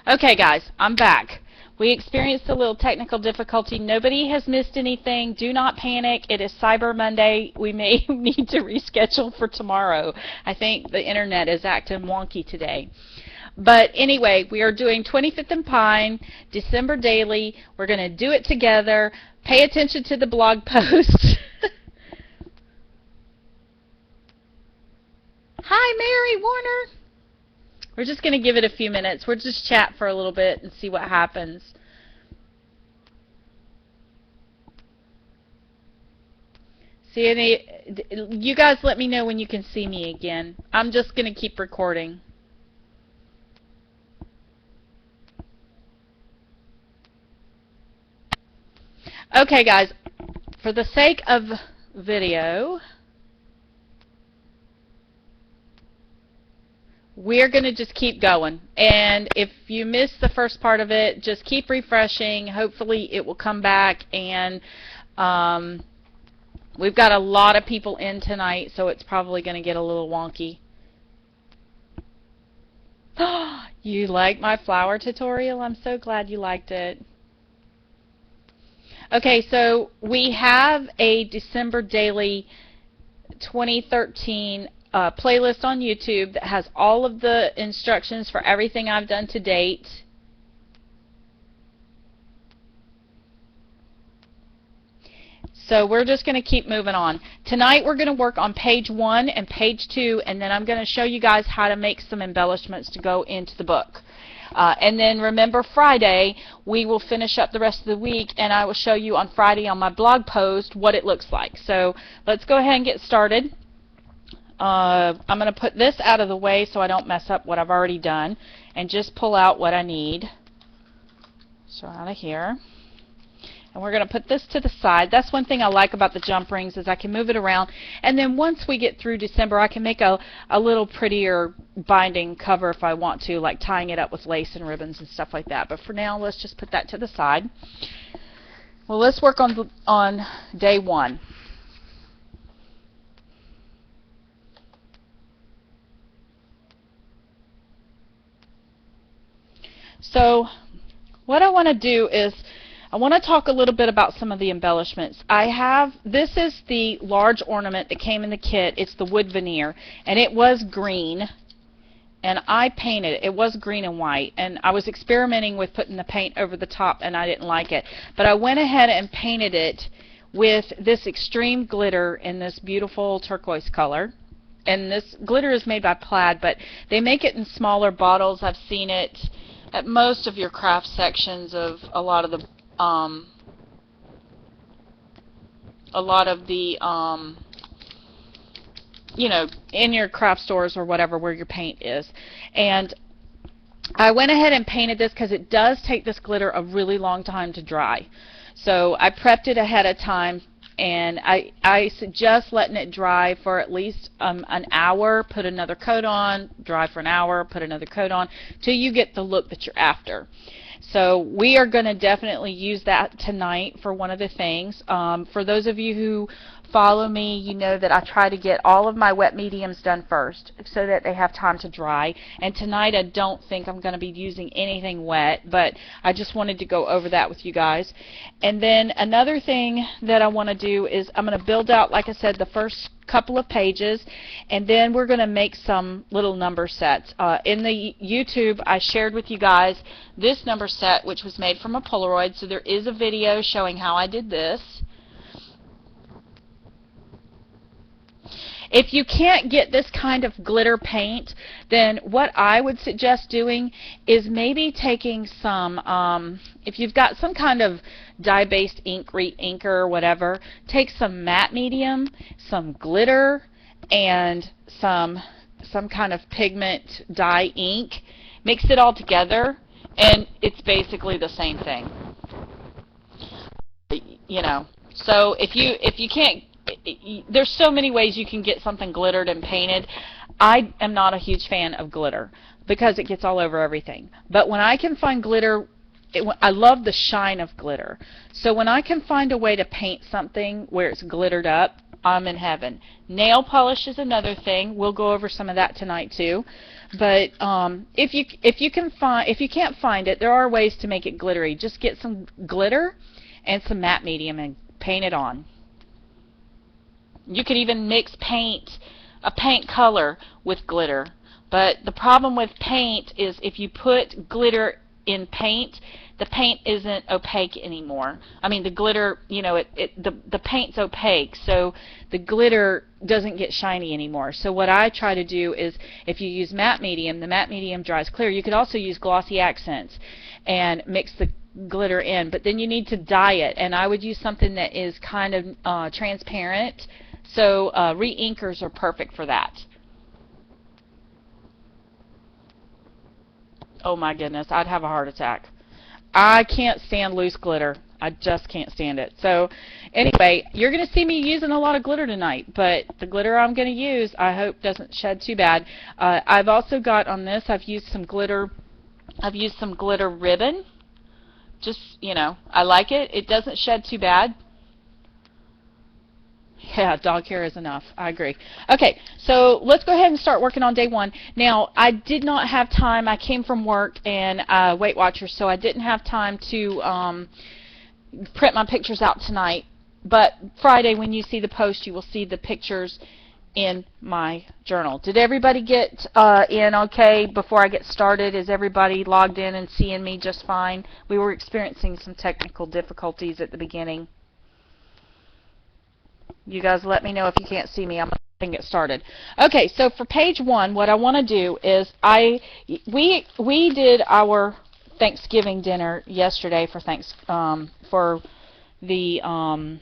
Okay, guys, I'm back. We experienced a little technical difficulty. Nobody has missed anything. Do not panic. It is Cyber Monday. We may need to reschedule for tomorrow. I think the internet is acting wonky today. But anyway, we are doing 25th and Pine, December Daily. We're going to do it together. Pay attention to the blog post. Hi, Mary Warner. We're just going to give it a few minutes. We'll just chat for a little bit and see what happens. See any? You guys let me know when you can see me again. I'm just going to keep recording. Okay, guys, for the sake of video, we're going to just keep going. And if you missed the first part of it, just keep refreshing. Hopefully it will come back. And we've got a lot of people in tonight, so it's probably going to get a little wonky. You like my flower tutorial? I'm so glad you liked it. Okay, so we have a December Daily 2013 playlist on YouTube that has all of the instructions for everything I've done to date. So we're just going to keep moving on. Tonight we're going to work on page 1 and page 2, and then I'm going to show you guys how to make some embellishments to go into the book. And then remember, Friday we will finish up the rest of the week, and I will show you on Friday on my blog post what it looks like. So let's go ahead and get started. I'm going to put this out of the way so I don't mess up what I've already done, and just pull out what I need. So out of here. And we're going to put this to the side. That's one thing I like about the jump rings, is I can move it around. And then once we get through December, I can make a little prettier binding cover if I want to, like tying it up with lace and ribbons and stuff like that. But for now, let's just put that to the side. Well, let's work on day 1. So what I want to do is I want to talk a little bit about some of the embellishments. This is the large ornament that came in the kit. It's the wood veneer, and it was green, and I painted it. It was green and white, and I was experimenting with putting the paint over the top, and I didn't like it. But I went ahead and painted it with this extreme glitter in this beautiful turquoise color. And this glitter is made by Plaid, but they make it in smaller bottles. I've seen it at most of your craft sections of a lot of the you know, in your craft stores or whatever where your paint is. And I went ahead and painted this because it does take this glitter a really long time to dry. So I prepped it ahead of time, and I suggest letting it dry for at least an hour, put another coat on, dry for an hour, put another coat on, till you get the look that you're after. So we are going to definitely use that tonight for one of the things. For those of you who follow me, you know that I try to get all of my wet mediums done first so that they have time to dry. And tonight I don't think I'm going to be using anything wet, but I just wanted to go over that with you guys. And then another thing that I want to do is I'm going to build out, like I said, the first couple of pages, and then we're going to make some little number sets. In the YouTube, I shared with you guys this number set, which was made from a Polaroid, so there is a video showing how I did this. If you can't get this kind of glitter paint, then what I would suggest doing is maybe taking some, if you've got some kind of dye-based ink, inker or whatever, take some matte medium, some glitter, and some kind of pigment dye ink. Mix it all together, and it's basically the same thing. You know, so if you can't, there's so many ways you can get something glittered and painted. I am not a huge fan of glitter because it gets all over everything. But when I can find glitter, I love the shine of glitter. So when I can find a way to paint something where it's glittered up, I'm in heaven. Nail polish is another thing. We'll go over some of that tonight too. But if you can't find it, there are ways to make it glittery. Just get some glitter and some matte medium and paint it on. You could even mix a paint color with glitter. But the problem with paint is if you put glitter in paint, the paint isn't opaque anymore. I mean, the glitter, you know, the paint's opaque, so the glitter doesn't get shiny anymore. So what I try to do is, if you use matte medium, the matte medium dries clear. You could also use glossy accents and mix the glitter in, but then you need to dye it, and I would use something that is kind of transparent. So re-inkers are perfect for that. Oh my goodness, I'd have a heart attack. I can't stand loose glitter. I just can't stand it. So anyway, you're going to see me using a lot of glitter tonight, but the glitter I'm going to use, I hope doesn't shed too bad. I've also got on this, I've used some glitter ribbon. Just, you know, I like it. It doesn't shed too bad. Yeah, dog hair is enough. I agree. Okay, so let's go ahead and start working on day one. Now, I did not have time. I came from work and Weight Watchers, so I didn't have time to print my pictures out tonight. But Friday, when you see the post, you will see the pictures in my journal. Did everybody get in okay before I get started? Is everybody logged in and seeing me just fine? We were experiencing some technical difficulties at the beginning. You guys let me know if you can't see me. I'm going to get started. Okay, so for page one, what I want to do is we did our Thanksgiving dinner yesterday for the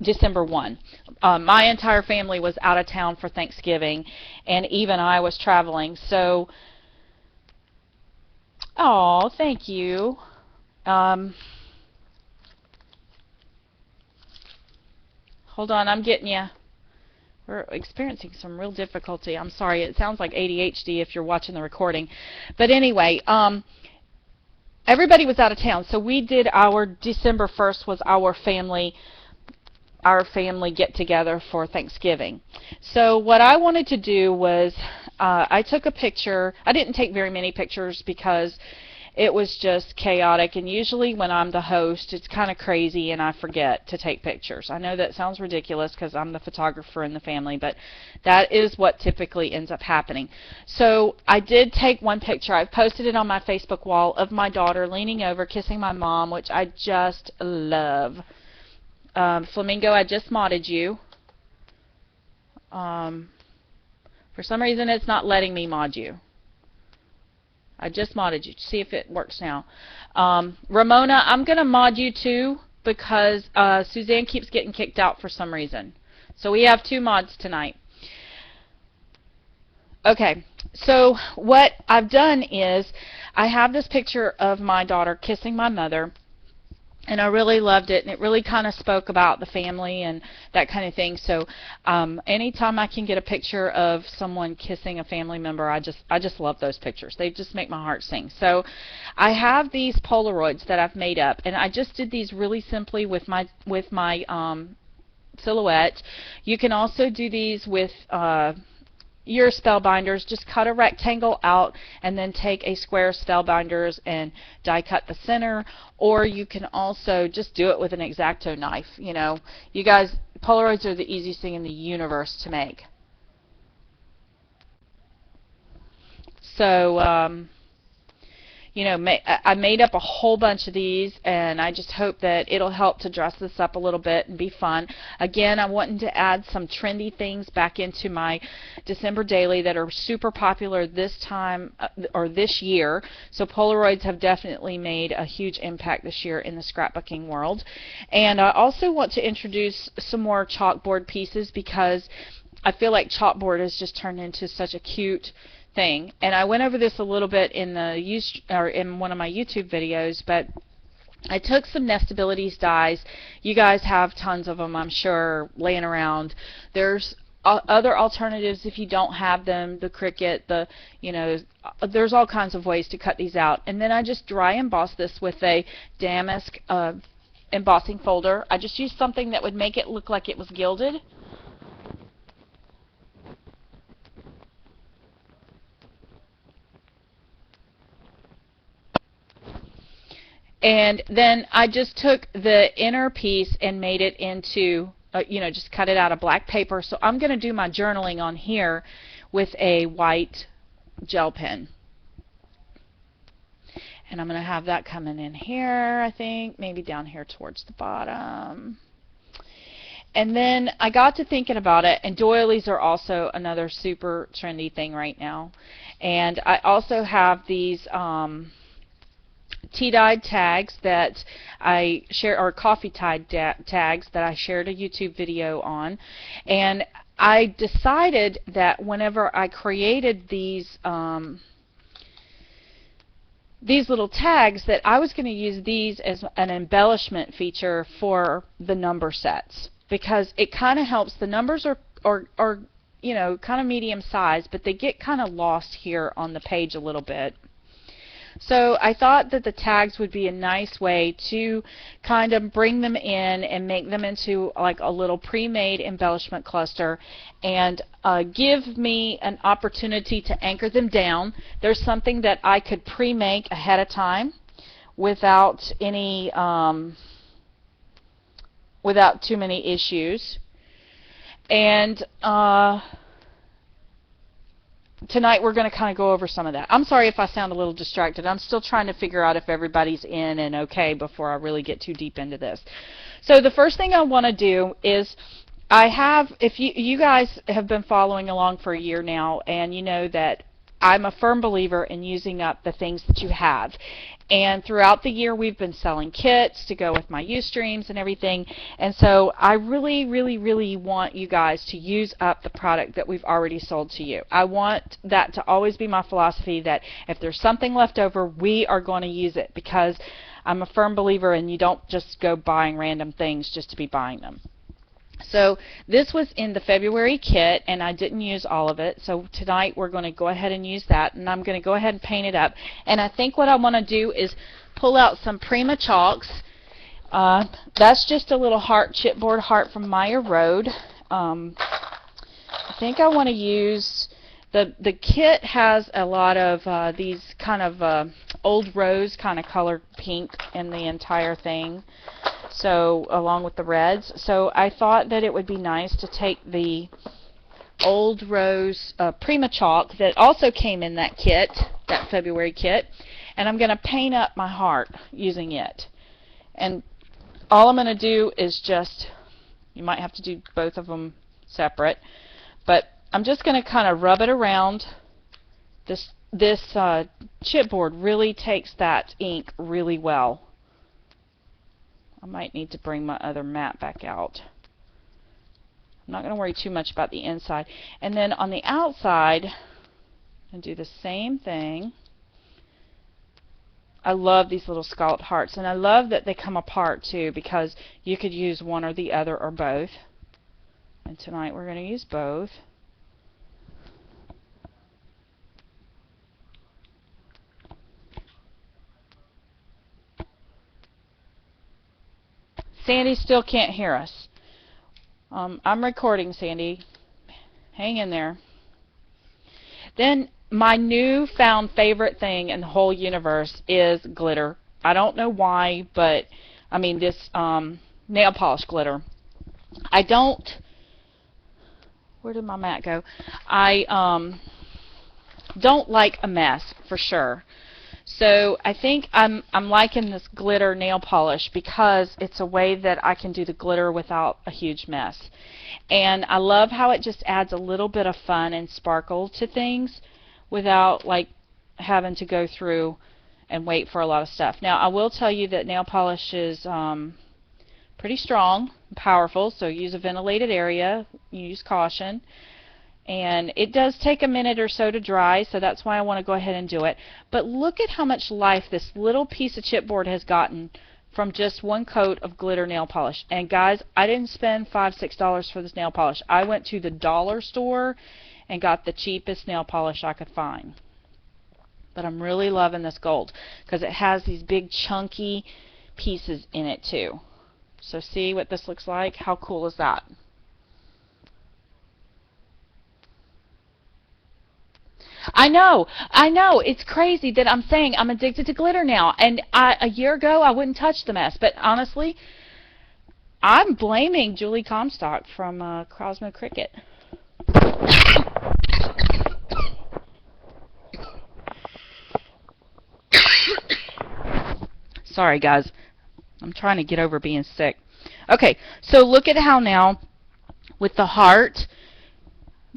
December 1. My entire family was out of town for Thanksgiving, and even I was traveling. So, oh, thank you. Hold on, I'm getting you. We're experiencing some real difficulty. I'm sorry, it sounds like ADHD if you're watching the recording. But anyway, everybody was out of town, so we did our December 1st was our family get-together for Thanksgiving. So what I wanted to do was I took a picture. I didn't take very many pictures because it was just chaotic, and usually when I'm the host, it's kind of crazy and I forget to take pictures. I know that sounds ridiculous because I'm the photographer in the family, but that is what typically ends up happening. So I did take one picture. I've posted it on my Facebook wall of my daughter leaning over, kissing my mom, which I just love. Flamingo, I just modded you. For some reason, it's not letting me mod you. I just modded you to see if it works now. Ramona, I'm going to mod you too because Suzanne keeps getting kicked out for some reason. So we have 2 mods tonight. Okay, so what I've done is I have this picture of my daughter kissing my mother, and I really loved it, and it really kind of spoke about the family and that kind of thing. So anytime I can get a picture of someone kissing a family member, I just love those pictures. They just make my heart sing. So I have these Polaroids that I've made up, and I just did these really simply with my silhouette. You can also do these with your spellbinders. Just cut a rectangle out and then take a square spellbinders and die cut the center, or you can also just do it with an X-Acto knife. You know, you guys, Polaroids are the easiest thing in the universe to make. So you know, I made up a whole bunch of these, and I just hope that it'll help to dress this up a little bit and be fun. Again, I'm wanting to add some trendy things back into my December daily that are super popular this time or this year. So Polaroids have definitely made a huge impact this year in the scrapbooking world. And I also want to introduce some more chalkboard pieces because I feel like chalkboard has just turned into such a cute thing. And I went over this a little bit in in one of my YouTube videos, but I took some Nestabilities dies. You guys have tons of them, I'm sure, laying around. There's other alternatives if you don't have them, the Cricut, you know, there's all kinds of ways to cut these out. And then I just dry emboss this with a damask embossing folder. I just used something that would make it look like it was gilded. And then I just took the inner piece and made it into, just cut it out of black paper. So I'm going to do my journaling on here with a white gel pen. And I'm going to have that coming in here, I think, maybe down here towards the bottom. And then I got to thinking about it, and doilies are also another super trendy thing right now. And I also have these tea-dyed tags that I share, or coffee-dyed tags that I shared a YouTube video on. And I decided that whenever I created these little tags, that I was going to use these as an embellishment feature for the number sets, because it kind of helps. The numbers are kind of medium size, but they get kind of lost here on the page a little bit. So I thought that the tags would be a nice way to kind of bring them in and make them into like a little pre-made embellishment cluster, and give me an opportunity to anchor them down. There's something that I could pre-make ahead of time without any without too many issues. And tonight we're going to kind of go over some of that. I'm sorry if I sound a little distracted. I'm still trying to figure out if everybody's in and okay before I really get too deep into this. So the first thing I want to do is, if you guys have been following along for a year now, and you know that I'm a firm believer in using up the things that you have. And throughout the year we've been selling kits to go with my Ustreams and everything. And so I really, really, really want you guys to use up the product that we've already sold to you. I want that to always be my philosophy, that if there's something left over, we are going to use it, because I'm a firm believer in you don't just go buying random things just to be buying them. So this was in the February kit, and I didn't use all of it. So tonight we're going to go ahead and use that, and I'm going to go ahead and paint it up. And I think what I want to do is pull out some Prima chalks. That's just a little heart, chipboard heart from Maya Road. I think I want to use, the kit has a lot of these kind of old rose kind of colored pink in the entire thing. So along with the reds, so I thought that it would be nice to take the old rose Prima chalk that also came in that kit, that February kit, and I'm going to paint up my heart using it. And all I'm going to do is just, you might have to do both of them separate, but I'm just going to kind of rub it around. This chipboard really takes that ink really well. I might need to bring my other mat back out. I'm not going to worry too much about the inside. And then on the outside, and do the same thing. I love these little scalloped hearts, and I love that they come apart too, because you could use one or the other or both. And tonight we're going to use both. Sandy still can't hear us. I'm recording, Sandy. Hang in there. Then my newfound favorite thing in the whole universe is glitter. I don't know why, but I mean this nail polish glitter. I don't. Where did my mat go? I don't like a mess, for sure. So I think I'm liking this glitter nail polish because it's a way that I can do the glitter without a huge mess. And I love how it just adds a little bit of fun and sparkle to things without like having to go through and wait for a lot of stuff. Now I will tell you that nail polish is pretty strong and powerful, so use a ventilated area, use caution. And it does take a minute or so to dry, so that's why I want to go ahead and do it. But look at how much life this little piece of chipboard has gotten from just one coat of glitter nail polish. And guys, I didn't spend $5, $6 for this nail polish. I went to the dollar store and got the cheapest nail polish I could find. But I'm really loving this gold because it has these big chunky pieces in it too. So see what this looks like? How cool is that? I know, it's crazy that I'm saying I'm addicted to glitter now. And a year ago, I wouldn't touch the mess. But honestly, I'm blaming Julie Comstock from Cosmo Cricket. Sorry, guys. I'm trying to get over being sick. Okay, so look at how now, with the heart,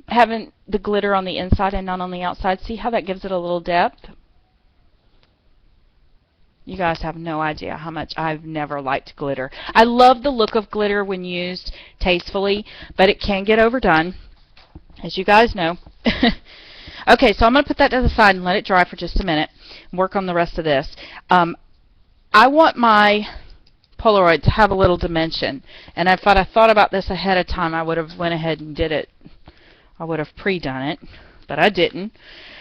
having the glitter on the inside and not on the outside, see how that gives it a little depth? You guys have no idea how much I've never liked glitter. I love the look of glitter when used tastefully, but it can get overdone, as you guys know. Okay, so I'm going to put that to the side and let it dry for just a minute and work on the rest of this. I want my Polaroid to have a little dimension, and if I thought about this ahead of time, I would have went ahead and did it. I would have pre-done it, but I didn't.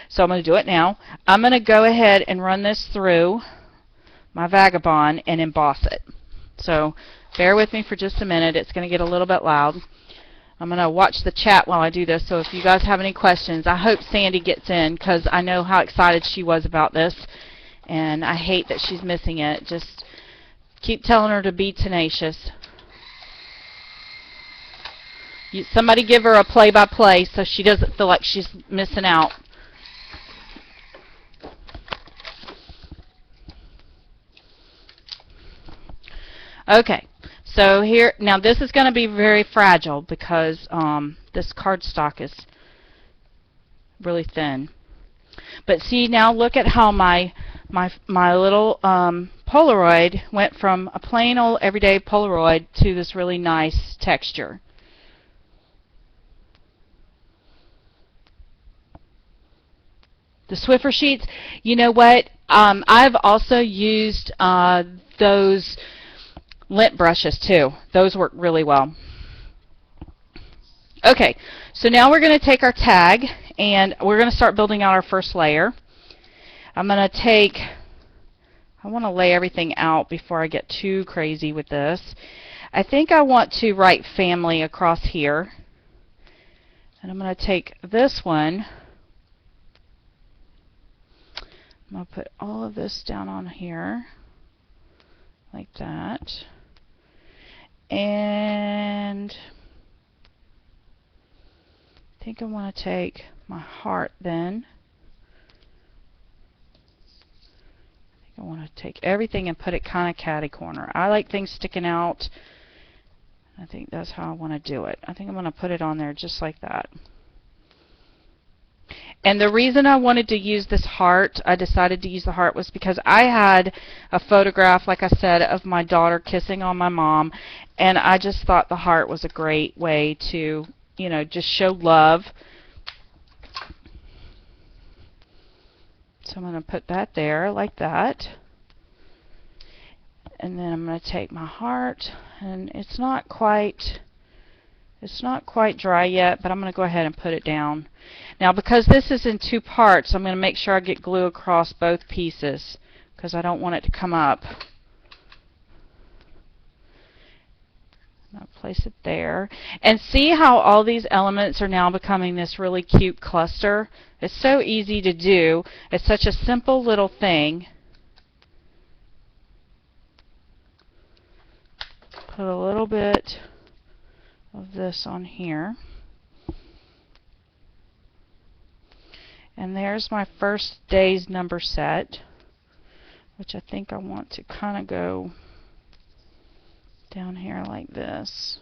So I'm going to do it now. I'm going to go ahead and run this through my Vagabond and emboss it. So bear with me for just a minute. It's going to get a little bit loud. I'm going to watch the chat while I do this, so if you guys have any questions, I hope Sandy gets in because I know how excited she was about this, and I hate that she's missing it. Just keep telling her to be tenacious. Somebody give her a play-by-play so she doesn't feel like she's missing out. Okay, so here, now this is going to be very fragile because this cardstock is really thin. But see, now look at how my little Polaroid went from a plain old everyday Polaroid to this really nice texture. The Swiffer sheets, you know what? I've also used those lint brushes too. Those work really well. Okay, so now we're going to take our tag and we're going to start building out our first layer. I'm going to take, I want to lay everything out before I get too crazy with this. I think I want to write family across here. And I'm going to take this one. I'm going to put all of this down on here, like that. And I think I want to take my heart then. I think I want to take everything and put it kind of catty corner. I like things sticking out. I think that's how I want to do it. I think I'm going to put it on there just like that. And the reason I wanted to use this heart, I decided to use the heart, was because I had a photograph, like I said, of my daughter kissing on my mom, and I just thought the heart was a great way to, you know, just show love. So I'm going to put that there like that. And then I'm going to take my heart, and it's not quite dry yet, but I'm going to go ahead and put it down. Now, because this is in two parts, I'm going to make sure I get glue across both pieces because I don't want it to come up. I'll place it there. And see how all these elements are now becoming this really cute cluster? It's so easy to do. It's such a simple little thing. Put a little bit of this on here. And there's my first day's number set, which I think I want to kind of go down here like this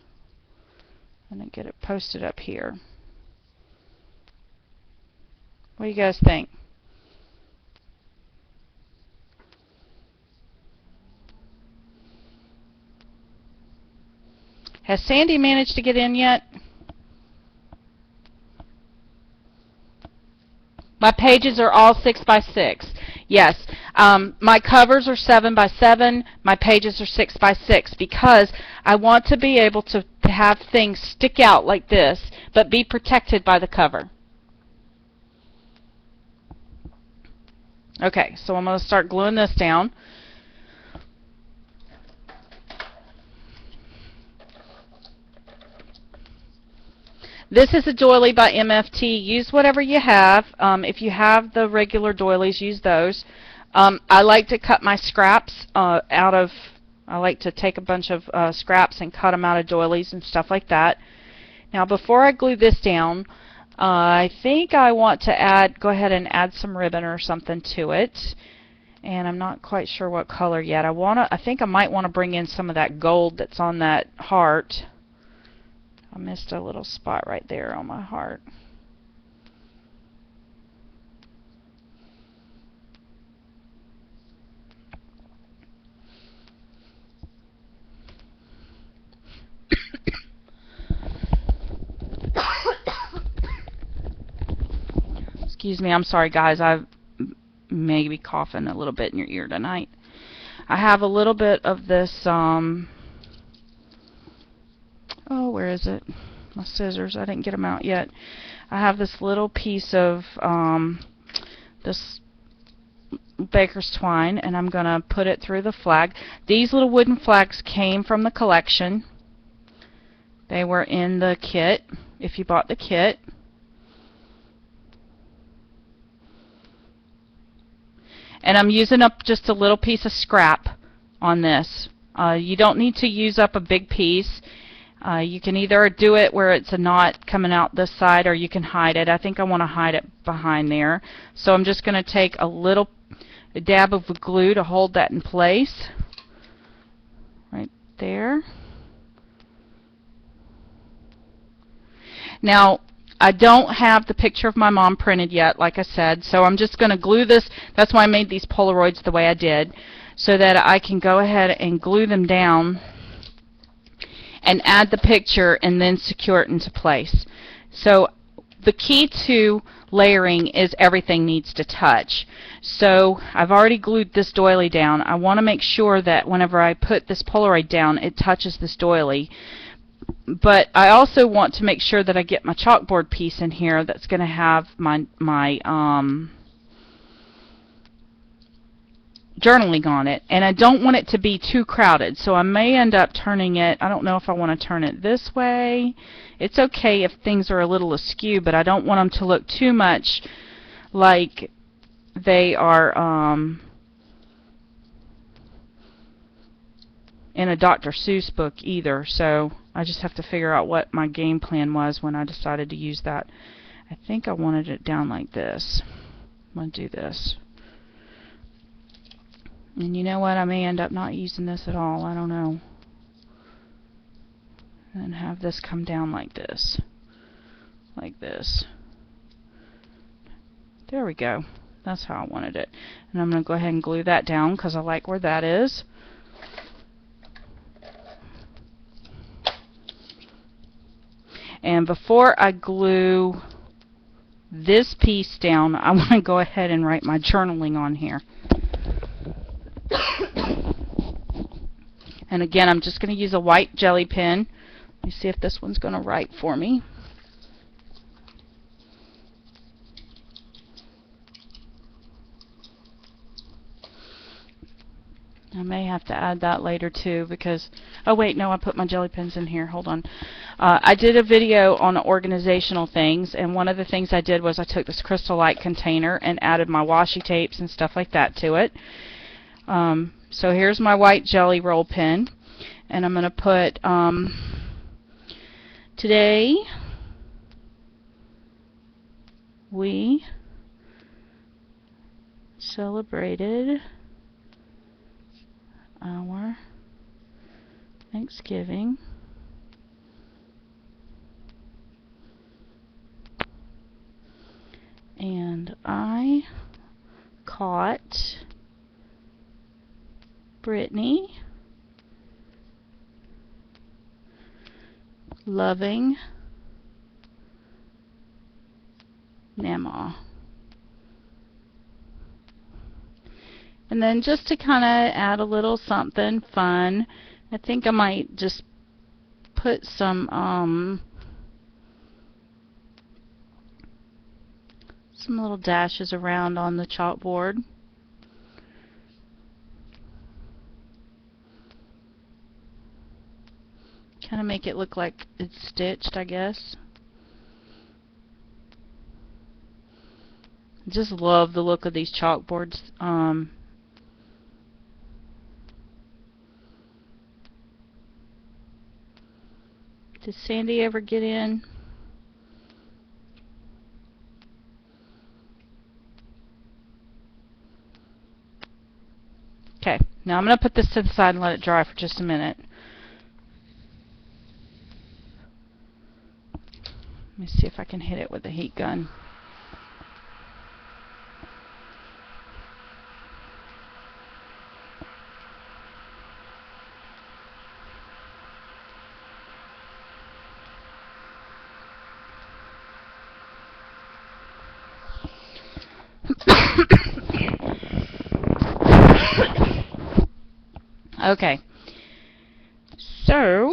and then get it posted up here. What do you guys think? Has Sandy managed to get in yet? My pages are all 6 by 6. Yes, my covers are 7 by 7. My pages are 6 by 6 because I want to be able to have things stick out like this, but be protected by the cover. Okay, so I'm going to start gluing this down. This is a doily by MFT. Use whatever you have. If you have the regular doilies, use those. I like to cut my scraps I like to take a bunch of scraps and cut them out of doilies and stuff like that. Now before I glue this down, I think I want to go ahead and add some ribbon or something to it. And I'm not quite sure what color yet. I think I might want to bring in some of that gold that's on that heart. I missed a little spot right there on my heart. Excuse me, I'm sorry guys, I may be coughing a little bit in your ear tonight. I have a little bit of this, oh, where is it? My scissors, I didn't get them out yet. I have this little piece of this baker's twine, and I'm going to put it through the flag. These little wooden flags came from the collection. They were in the kit, if you bought the kit. And I'm using up just a little piece of scrap on this. You don't need to use up a big piece. You can either do it where it's a knot coming out this side, or you can hide it. I think I want to hide it behind there. So I'm just going to take a dab of glue to hold that in place. Right there. Now, I don't have the picture of my mom printed yet, like I said, so I'm just going to glue this. That's why I made these Polaroids the way I did, so that I can go ahead and glue them down and add the picture and then secure it into place. So the key to layering is everything needs to touch. So I've already glued this doily down. I want to make sure that whenever I put this Polaroid down, it touches this doily. But I also want to make sure that I get my chalkboard piece in here that's going to have my journaling on it, and I don't want it to be too crowded, so I may end up turning it. I don't know if I want to turn it this way. It's okay if things are a little askew, but I don't want them to look too much like they are in a Dr. Seuss book either. So I just have to figure out what my game plan was when I decided to use that. I think I wanted it down like this. I'm going to do this. And you know what? I may end up not using this at all. I don't know. And have this come down like this. Like this. There we go. That's how I wanted it. And I'm going to go ahead and glue that down because I like where that is. And before I glue this piece down, I want to go ahead and write my journaling on here. And again, I'm just going to use a white jelly pen. Let me see if this one's going to write for me. I may have to add that later too because, oh wait, no, I put my jelly pens in here. Hold on. I did a video on organizational things, and one of the things I did was I took this Crystal Light container and added my washi tapes and stuff like that to it. So here's my white jelly roll pen, and I'm going to put, today we celebrated our Thanksgiving and I caught Brittany loving Mama. And then just to kind of add a little something fun, I think I might just put some little dashes around on the chalkboard. Kind of make it look like it's stitched, I guess. Just love the look of these chalkboards. Did Sandy ever get in? Okay, now I'm going to put this to the side and let it dry for just a minute. Let me see if I can hit it with a heat gun. Okay, so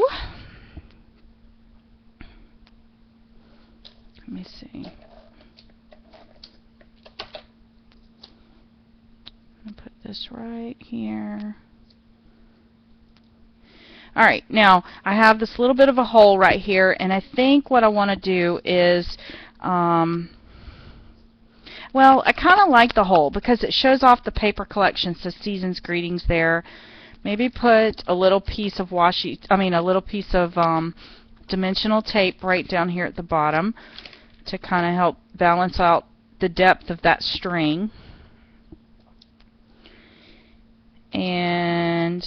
let me see. I'm going to put this right here. Alright, now I have this little bit of a hole right here, and I think what I want to do is, well, I kind of like the hole because it shows off the paper collection, so Season's Greetings there. Maybe put a little piece of a little piece of dimensional tape right down here at the bottom to kind of help balance out the depth of that string. And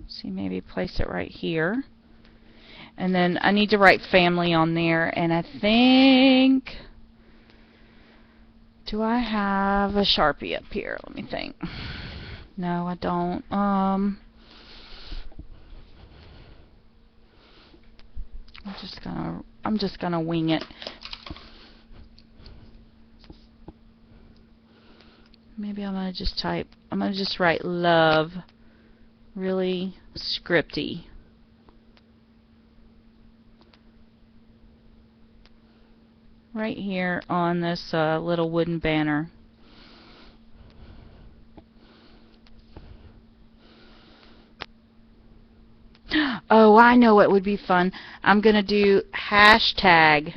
see, maybe place it right here. And then I need to write family on there, and I think, do I have a Sharpie up here? Let me think. No, I don't. I'm just gonna wing it. Maybe I'm gonna just write love, really scripty. Right here on this little wooden banner. Oh, I know what would be fun. I'm going to do hashtag.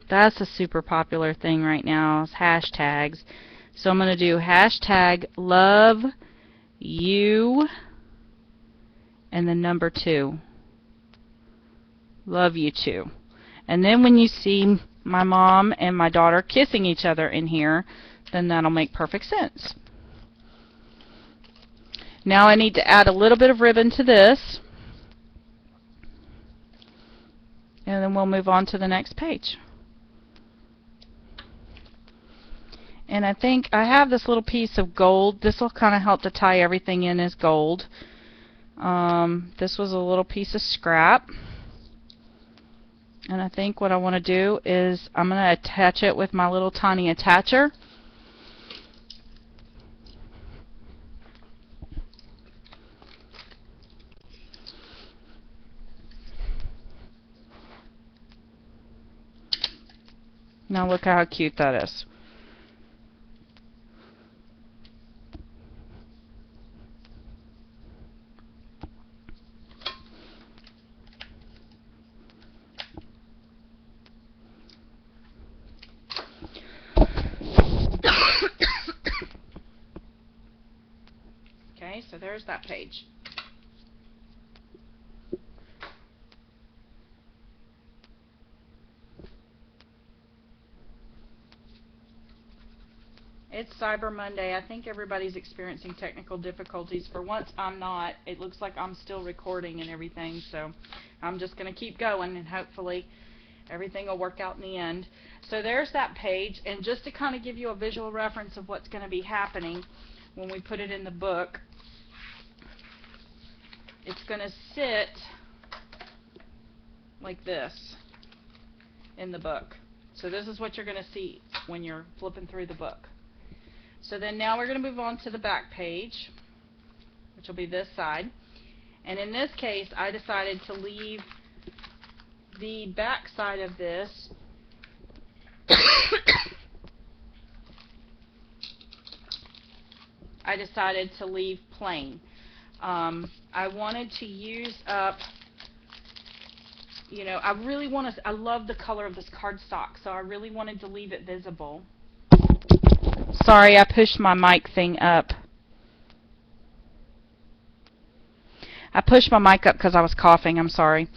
That's a super popular thing right now, is hashtags. So I'm going to do hashtag love you and the number 2. Love you too. And then when you see my mom and my daughter kissing each other in here, then that'll make perfect sense. Now I need to add a little bit of ribbon to this, and then we'll move on to the next page. And I think I have this little piece of gold. This will kind of help to tie everything in as gold. This was a little piece of scrap. And I think what I want to do is I'm going to attach it with my little tiny attacher. Now look how cute that is. Okay, so there's that page. It's Cyber Monday. I think everybody's experiencing technical difficulties. For once, I'm not. It looks like I'm still recording and everything, so I'm just going to keep going, and hopefully everything will work out in the end. So there's that page, and just to kind of give you a visual reference of what's going to be happening when we put it in the book, it's going to sit like this in the book. So this is what you're going to see when you're flipping through the book. So then now we're going to move on to the back page, which will be this side. And in this case, I decided to leave the back side of this I decided to leave plain. I wanted to use up, you know, I love the color of this cardstock, so I really wanted to leave it visible. Sorry, I pushed my mic thing up. I pushed my mic up because I was coughing. I'm sorry.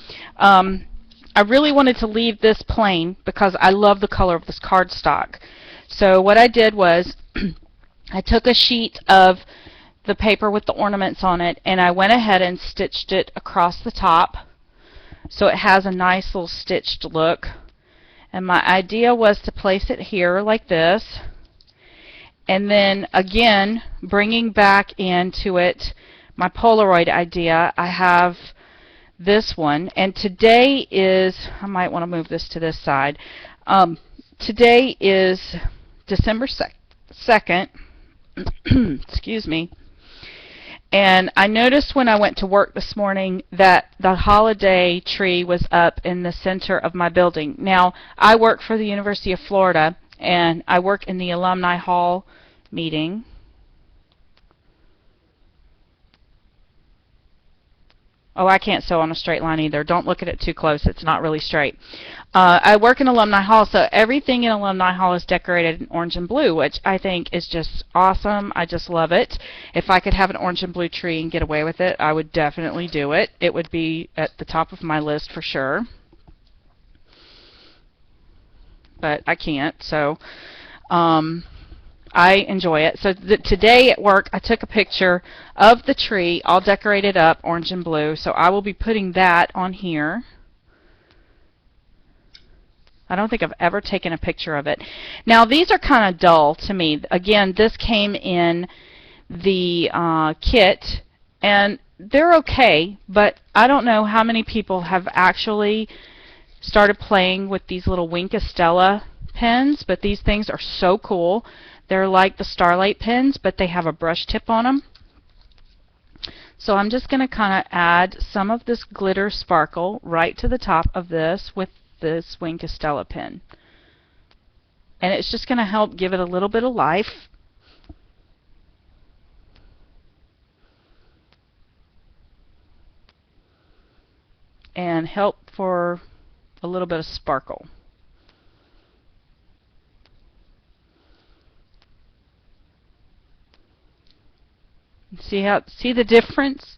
I really wanted to leave this plain because I love the color of this cardstock. So what I did was I took a sheet of the paper with the ornaments on it, and I went ahead and stitched it across the top so it has a nice little stitched look. And my idea was to place it here like this, and then again bringing back into it my Polaroid idea. I have this one, and today is, I might want to move this to this side. Today is December 2nd, excuse me, and I noticed when I went to work this morning that the holiday tree was up in the center of my building. Now, I work for the University of Florida, and I work in the Alumni Hall meeting. Oh, I can't sew on a straight line either. Don't look at it too close. It's not really straight. I work in Alumni Hall, so everything in Alumni Hall is decorated in orange and blue, which I think is just awesome. I just love it. If I could have an orange and blue tree and get away with it, I would definitely do it. It would be at the top of my list for sure. But I can't, so I enjoy it. So today at work I took a picture of the tree all decorated up orange and blue, so I will be putting that on here. I don't think I've ever taken a picture of it. Now these are kind of dull to me. Again, this came in the kit, and they're okay, but I don't know how many people have actually started playing with these little Wink of Stella pens, but these things are so cool. They're like the Starlight pens, but they have a brush tip on them. So I'm just going to kind of add some of this glitter sparkle right to the top of this with this Wink of Stella pen. And it's just going to help give it a little bit of life. And help for a little bit of sparkle. See the difference?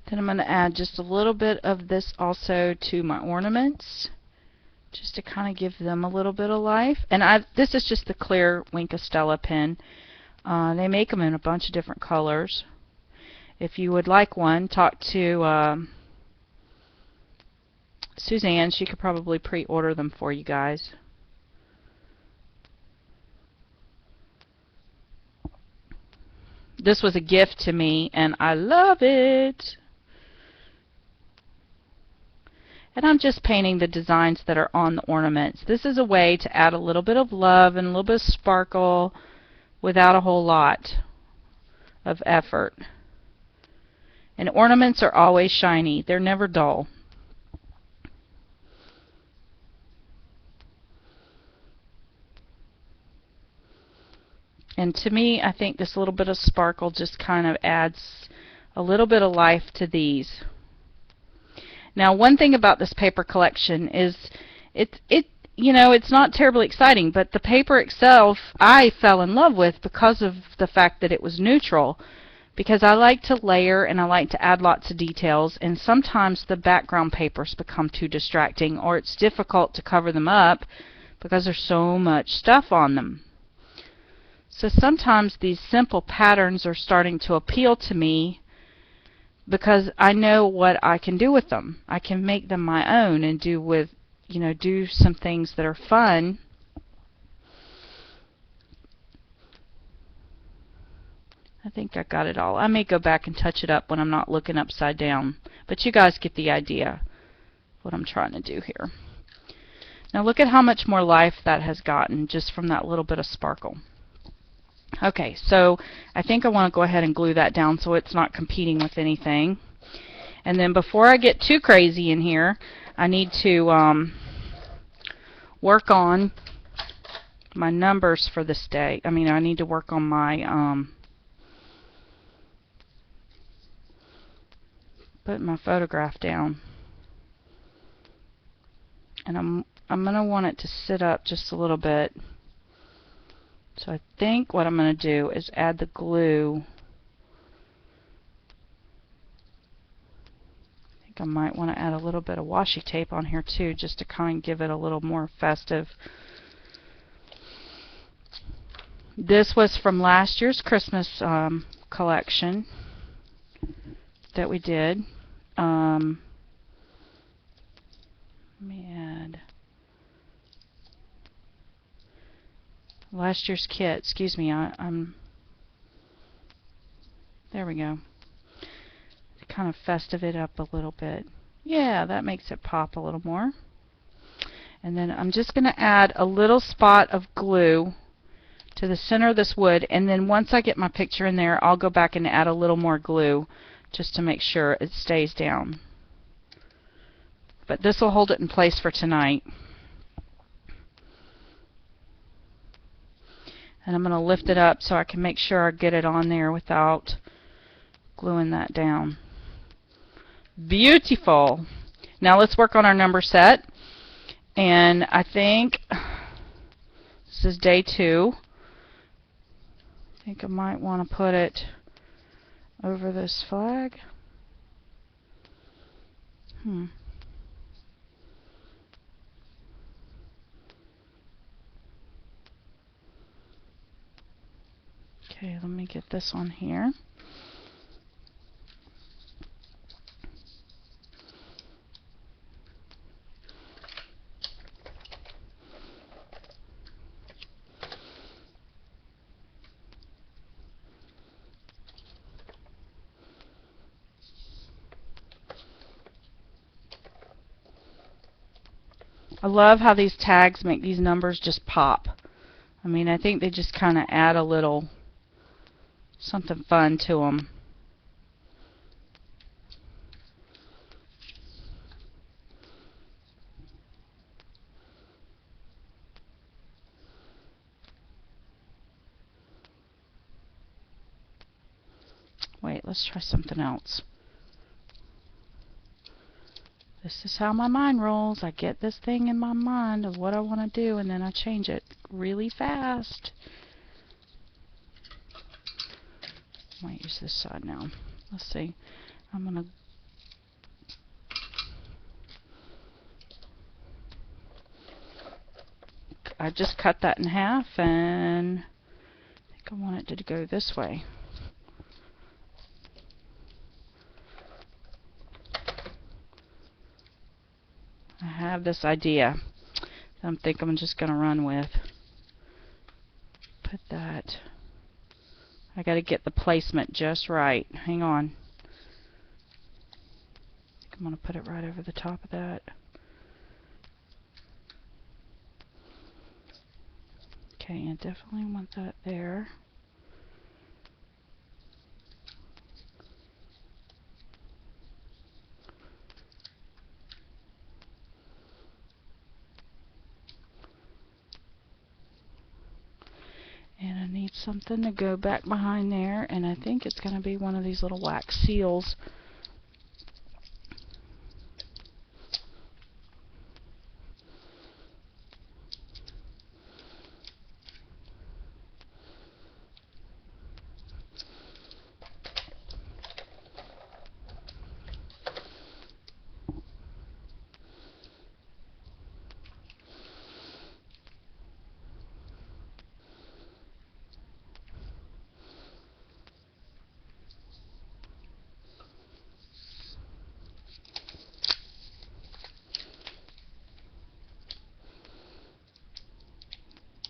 Then I'm going to add just a little bit of this also to my ornaments, just to kind of give them a little bit of life. And this is just the clear Wink of Stella pen. They make them in a bunch of different colors. If you would like one, talk to Suzanne. She could probably pre-order them for you guys. This was a gift to me, and I love it. And I'm just painting the designs that are on the ornaments. This is a way to add a little bit of love and a little bit of sparkle without a whole lot of effort. And ornaments are always shiny. They're never dull. And to me, I think this little bit of sparkle just kind of adds a little bit of life to these. Now, one thing about this paper collection is you know, it's not terribly exciting, but the paper itself I fell in love with because of the fact that it was neutral, because I like to layer and I like to add lots of details, and sometimes the background papers become too distracting, or it's difficult to cover them up because there's so much stuff on them. So sometimes these simple patterns are starting to appeal to me because I know what I can do with them. I can make them my own and do some things that are fun. I think I got it all. I may go back and touch it up when I'm not looking upside down, but you guys get the idea what I'm trying to do here. Now look at how much more life that has gotten just from that little bit of sparkle. Okay, so I think I want to go ahead and glue that down so it's not competing with anything. And then before I get too crazy in here, I need to work on my numbers for this day. I need to work on my putting my photograph down. And I'm going to want it to sit up just a little bit. So I think what I'm going to do is add the glue. I think I might want to add a little bit of washi tape on here too, just to kind of give it a little more festive. This was from last year's Christmas collection that we did. Let me add last year's kit. Excuse me. There we go. To kind of festive it up a little bit. Yeah, that makes it pop a little more. And then I'm just going to add a little spot of glue to the center of this wood, and then once I get my picture in there, I'll go back and add a little more glue just to make sure it stays down. But this will hold it in place for tonight. And I'm going to lift it up so I can make sure I get it on there without gluing that down. Beautiful. Now let's work on our number set. And I think this is day 2. I think I might want to put it over this flag. Okay, let me get this on here. I love how these tags make these numbers just pop. I think they just kind of add a little something fun to them. Wait, let's try something else. This is how my mind rolls. I get this thing in my mind of what I want to do, and then I change it really fast. I might use this side now. Let's see. I just cut that in half, and I think I want it to go this way. I have this idea that I think I'm just going to run with. Put that. I got to get the placement just right. Hang on. I'm going to put it right over the top of that. Okay, I definitely want that there. And I need something to go back behind there, and I think it's going to be one of these little wax seals.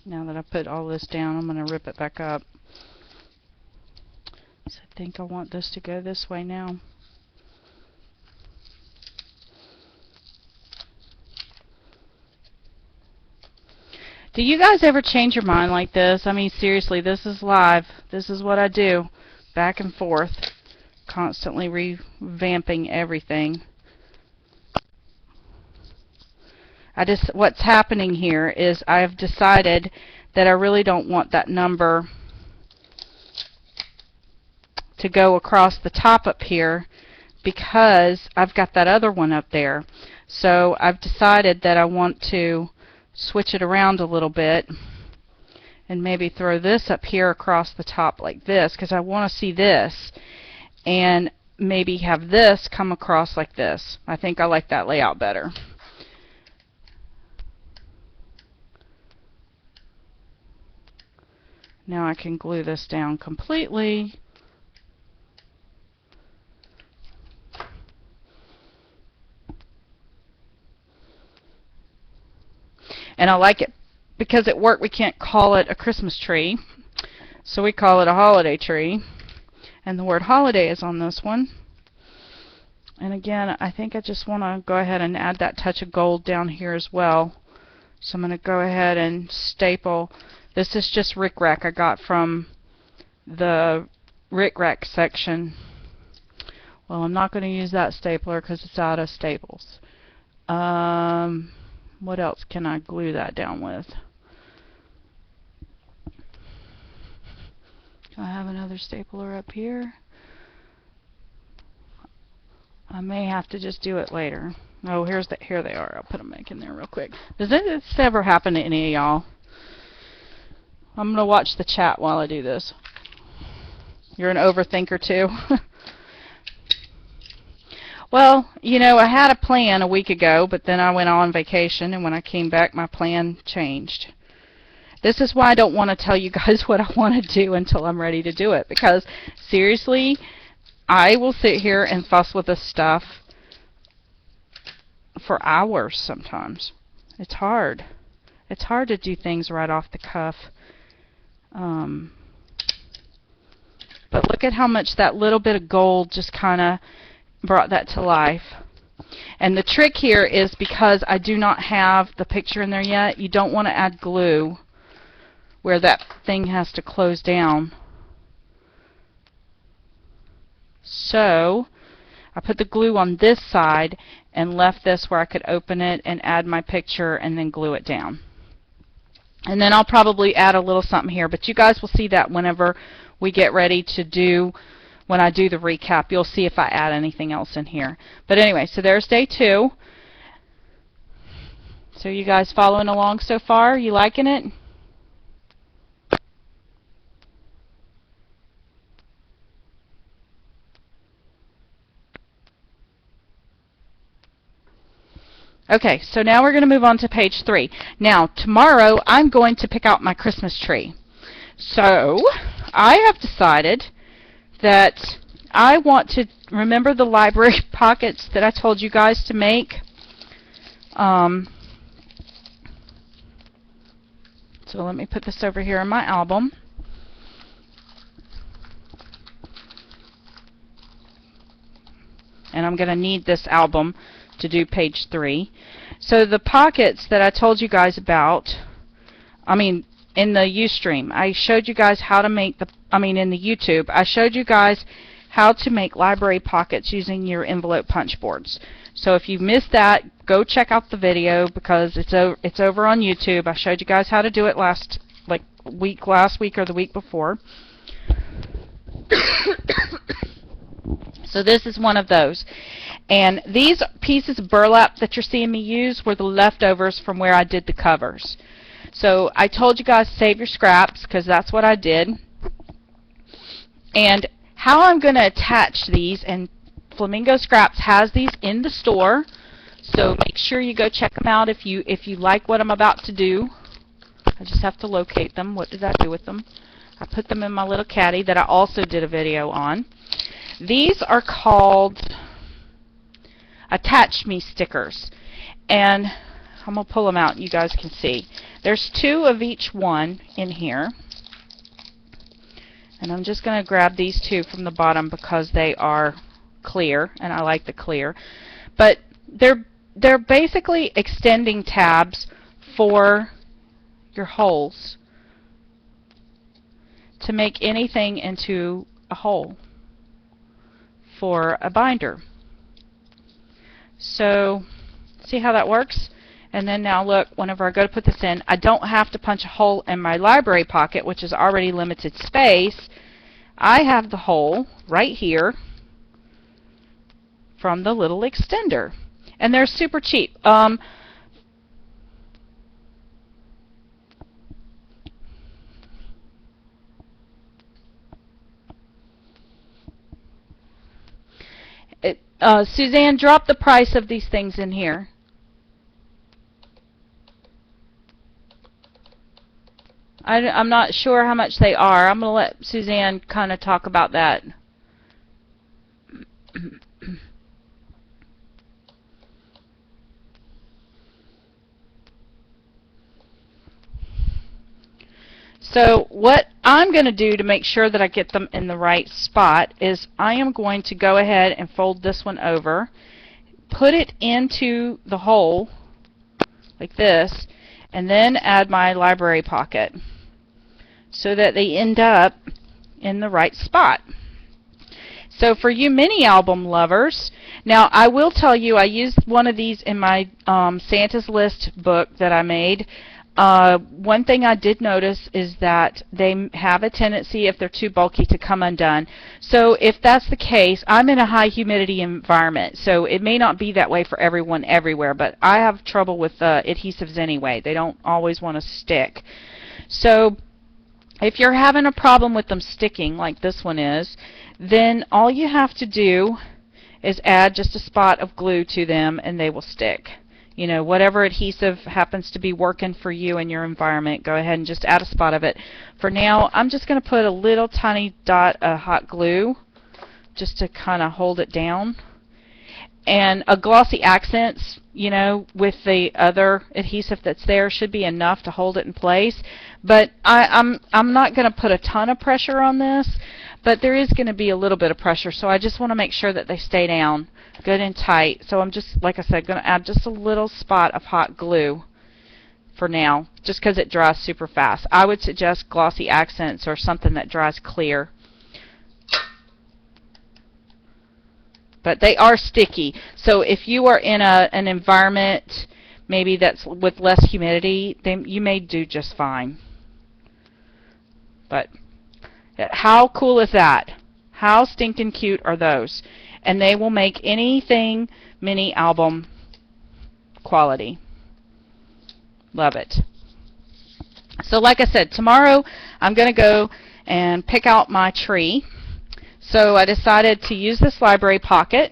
Now that I put all this down, I'm going to rip it back up. So I think I want this to go this way now. Do you guys ever change your mind like this? I mean, seriously, this is live. This is what I do. Back and forth. Constantly revamping everything. What's happening here is I've decided that I really don't want that number to go across the top up here because I've got that other one up there. So I've decided that I want to switch it around a little bit and maybe throw this up here across the top like this, because I want to see this, and maybe have this come across like this. I think I like that layout better. Now I can glue this down completely. And I like it because at work we can't call it a Christmas tree, so we call it a holiday tree. And the word holiday is on this one. And again, I think I just want to go ahead and add that touch of gold down here as well. So I'm going to go ahead and staple. This is just rickrack I got from the rickrack section. Well, I'm not going to use that stapler because it's out of staples. What else can I glue that down with? Do I have another stapler up here? I may have to just do it later. Oh, here they are. I'll put them back in there real quick. Does this ever happen to any of y'all? I'm going to watch the chat while I do this. You're an overthinker too? Well, you know, I had a plan a week ago, but then I went on vacation, and when I came back, my plan changed. This is why I don't want to tell you guys what I want to do until I'm ready to do it, because seriously, I will sit here and fuss with this stuff for hours sometimes. It's hard. It's hard to do things right off the cuff. But look at how much that little bit of gold just kind of brought that to life. And the trick here is, because I do not have the picture in there yet, you don't want to add glue where that thing has to close down. So I put the glue on this side and left this where I could open it and add my picture and then glue it down. And then I'll probably add a little something here, but you guys will see that whenever we get ready to do, when I do the recap, you'll see if I add anything else in here. But anyway, so there's day 2. So you guys following along so far? You liking it? Okay, so now we're going to move on to page 3. Now, tomorrow I'm going to pick out my Christmas tree. So, I have decided that I want to remember the library pockets that I told you guys to make. So let me put this over here in my album. And I'm going to need this album to do page 3. So the pockets that I told you guys about, in the Ustream, I showed you guys how to make in the YouTube, I showed you guys how to make library pockets using your envelope punch boards. So if you missed that, go check out the video, because it's over on YouTube. I showed you guys how to do it last week or the week before. So this is one of those. And these pieces of burlap that you're seeing me use were the leftovers from where I did the covers. So I told you guys save your scraps, because that's what I did. And how I'm going to attach these, and Flamingo Scraps has these in the store, so make sure you go check them out if you like what I'm about to do. I just have to locate them. What did I do with them? I put them in my little caddy that I also did a video on. These are called Attach Me stickers, and I'm going to pull them out. You guys can see. There's 2 of each one in here. And I'm just going to grab these 2 from the bottom because they are clear, and I like the clear. But they're basically extending tabs for your holes to make anything into a hole for a binder. So see how that works? And then now look, whenever I go to put this in, I don't have to punch a hole in my library pocket, which is already limited space. I have the hole right here from the little extender. And they're super cheap. Suzanne, drop the price of these things in here. I'm not sure how much they are. I'm going to let Suzanne kind of talk about that. So what I'm going to do to make sure that I get them in the right spot is I am going to go ahead and fold this one over, put it into the hole like this, and then add my library pocket so that they end up in the right spot. So for you mini album lovers, now I will tell you I used one of these in my Santa's List book that I made. One thing I did notice is that they have a tendency, if they're too bulky, to come undone. So if that's the case, I'm in a high humidity environment, so it may not be that way for everyone everywhere, but I have trouble with adhesives anyway. They don't always want to stick. So if you're having a problem with them sticking like this one is, then all you have to do is add just a spot of glue to them and they will stick. You know, whatever adhesive happens to be working for you in your environment, go ahead and just add a spot of it. For now, I'm just going to put a little tiny dot of hot glue just to kind of hold it down. And a glossy accents, you know, with the other adhesive that's there should be enough to hold it in place. But I'm not going to put a ton of pressure on this, but there is going to be a little bit of pressure, so I just want to make sure that they stay down good and tight. So I'm just, like I said, going to add just a little spot of hot glue for now, just because it dries super fast. I would suggest glossy accents or something that dries clear. But they are sticky, so if you are in an environment maybe that's with less humidity, then you may do just fine. But how cool is that? How stinking cute are those? And they will make anything mini album quality. Love it. So like I said, tomorrow I'm going to go and pick out my tree. So I decided to use this library pocket,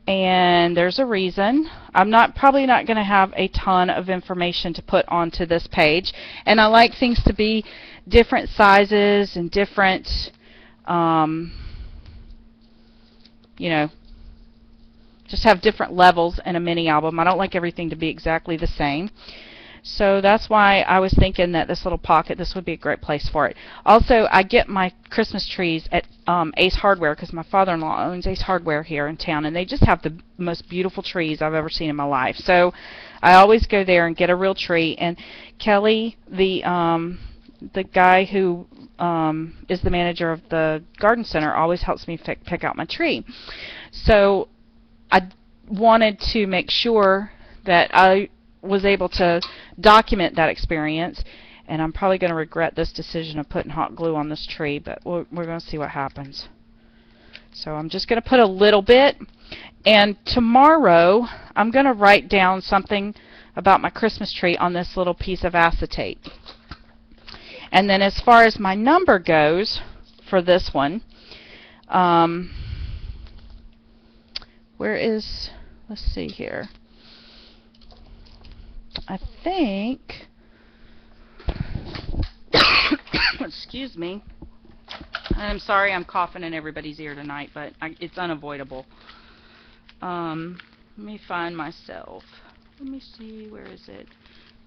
and there's a reason. I'm probably not going to have a ton of information to put onto this page, and I like things to be different sizes and different, you know, just have different levels in a mini album. I don't like everything to be exactly the same. So that's why I was thinking that this little pocket, this would be a great place for it. Also, I get my Christmas trees at Ace Hardware because my father-in-law owns Ace Hardware here in town, and they just have the most beautiful trees I've ever seen in my life. So I always go there and get a real tree. And Kelly, the guy who is the manager of the garden center, always helps me pick out my tree. So I wanted to make sure that I was able to document that experience, and I'm probably going to regret this decision of putting hot glue on this tree, but we're going to see what happens. So I'm just going to put a little bit, and tomorrow I'm going to write down something about my Christmas tree on this little piece of acetate. And then as far as my number goes for this one, where is, let's see here, I think, excuse me, I'm sorry I'm coughing in everybody's ear tonight, but it's unavoidable. Let me find myself. Let me see, where is it?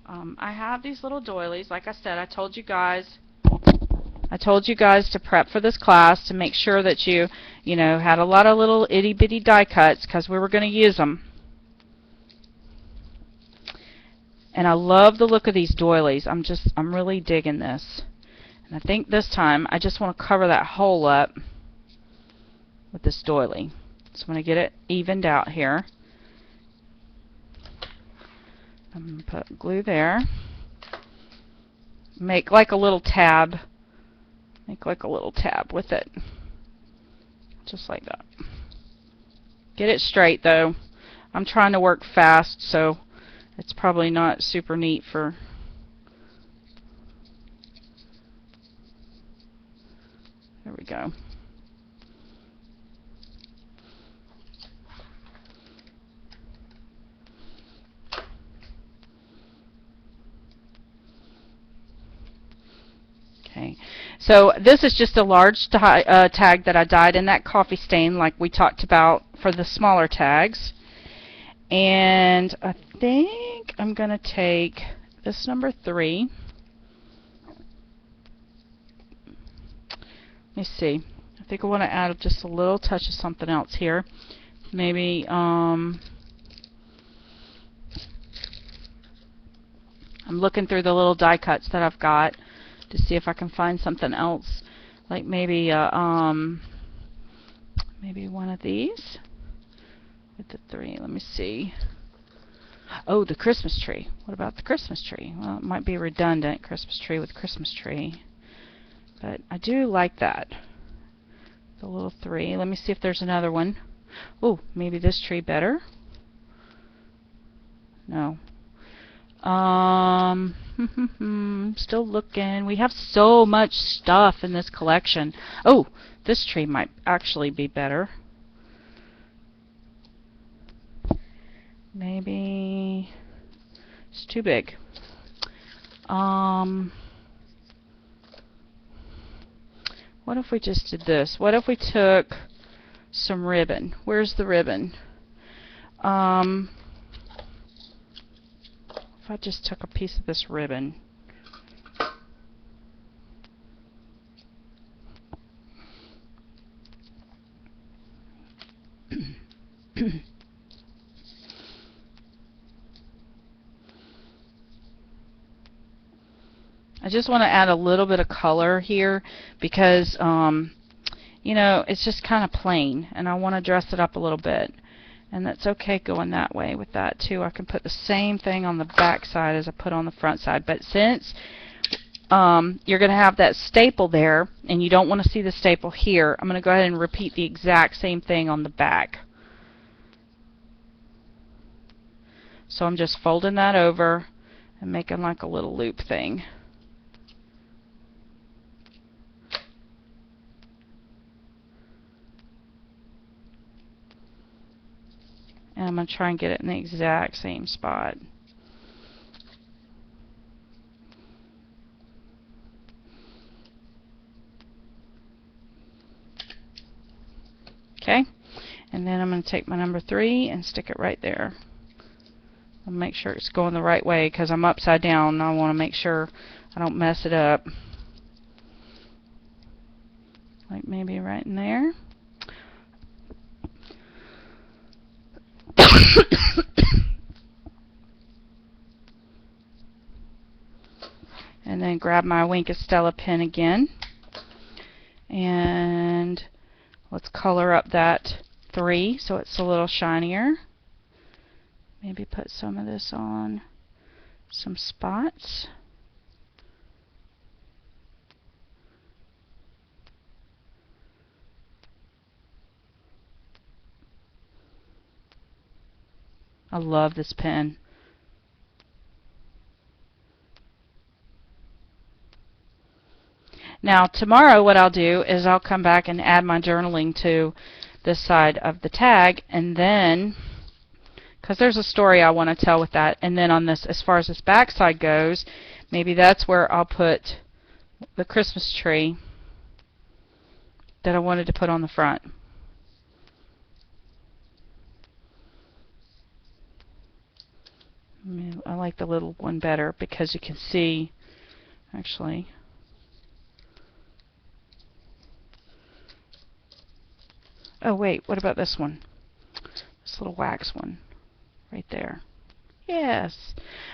I have these little doilies. Like I said, I told you guys to prep for this class to make sure that you know, had a lot of little itty bitty die cuts because we were going to use them. And I love the look of these doilies. I'm really digging this. And I think this time I just want to cover that hole up with this doily. So I'm going to get it evened out here. I'm going to put glue there. Make like a little tab. Make like a little tab with it. Just like that. Get it straight though. I'm trying to work fast, so it's probably not super neat for... There we go. Okay, so this is just a large tag that I dyed in that coffee stain like we talked about for the smaller tags. And I think I'm going to take this number 3. Let me see. I think I want to add just a little touch of something else here. Maybe, I'm looking through the little die cuts that I've got to see if I can find something else, like maybe maybe one of these with the 3. Let me see. Oh, the Christmas tree. What about the Christmas tree? Well, it might be redundant, Christmas tree with Christmas tree, but I do like that. The little 3. Let me see if there's another one. Oh, maybe this tree better. No. Still looking. We have so much stuff in this collection. Oh, this tree might actually be better. Maybe it's too big. What if we just did this? What if we took some ribbon? Where's the ribbon? If I just took a piece of this ribbon. I just want to add a little bit of color here because, you know, it's just kind of plain and I want to dress it up a little bit. And that's okay going that way with that too. I can put the same thing on the back side as I put on the front side. But since you're going to have that staple there and you don't want to see the staple here, I'm going to go ahead and repeat the exact same thing on the back. So I'm just folding that over and making like a little loop thing. And I'm going to try and get it in the exact same spot. Okay, and then I'm going to take my number 3 and stick it right there. I'll make sure it's going the right way because I'm upside down and I want to make sure I don't mess it up. Like maybe right in there. And then grab my Wink of Stella pen again. And let's color up that 3 so it's a little shinier. Maybe put some of this on some spots. I love this pen. Now tomorrow what I'll do is I'll come back and add my journaling to this side of the tag, and then, because there's a story I want to tell with that, and then on this, as far as this back side goes, maybe that's where I'll put the Christmas tree that I wanted to put on the front. I like the little one better because you can see, actually, oh wait, what about this one? This little wax one right there. Yes.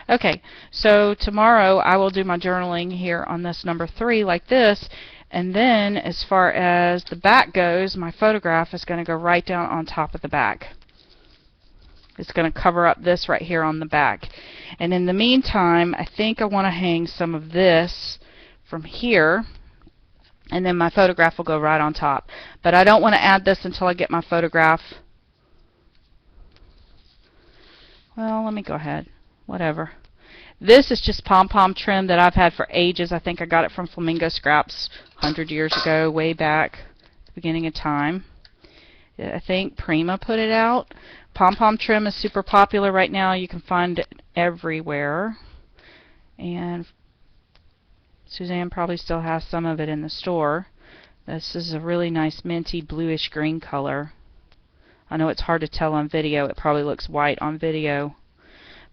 Okay, so tomorrow I will do my journaling here on this number 3 like this, and then as far as the back goes, my photograph is going to go right down on top of the back. It's going to cover up this right here on the back. And in the meantime, I think I want to hang some of this from here, and then my photograph will go right on top. But I don't want to add this until I get my photograph. Well, let me go ahead. Whatever. This is just pom-pom trim that I've had for ages. I think I got it from Flamingo Scraps 100 years ago, way back at the beginning of time. I think Prima put it out. Pom-pom trim is super popular right now. You can find it everywhere. And Suzanne probably still has some of it in the store. This is a really nice minty bluish green color. I know it's hard to tell on video. It probably looks white on video.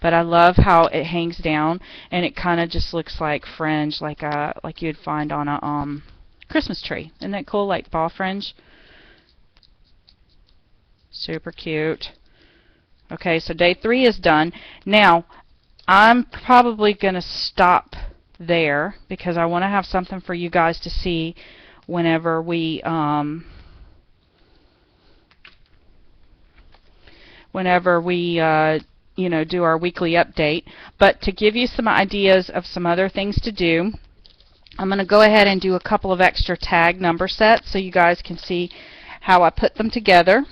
But I love how it hangs down, and it kind of just looks like fringe, like you'd find on a Christmas tree. Isn't that cool? Like ball fringe. Super cute. Okay, so day 3 is done. Now, I'm probably going to stop there because I want to have something for you guys to see whenever we do our weekly update. But to give you some ideas of some other things to do, I'm going to go ahead and do a couple of extra tag number sets so you guys can see how I put them together.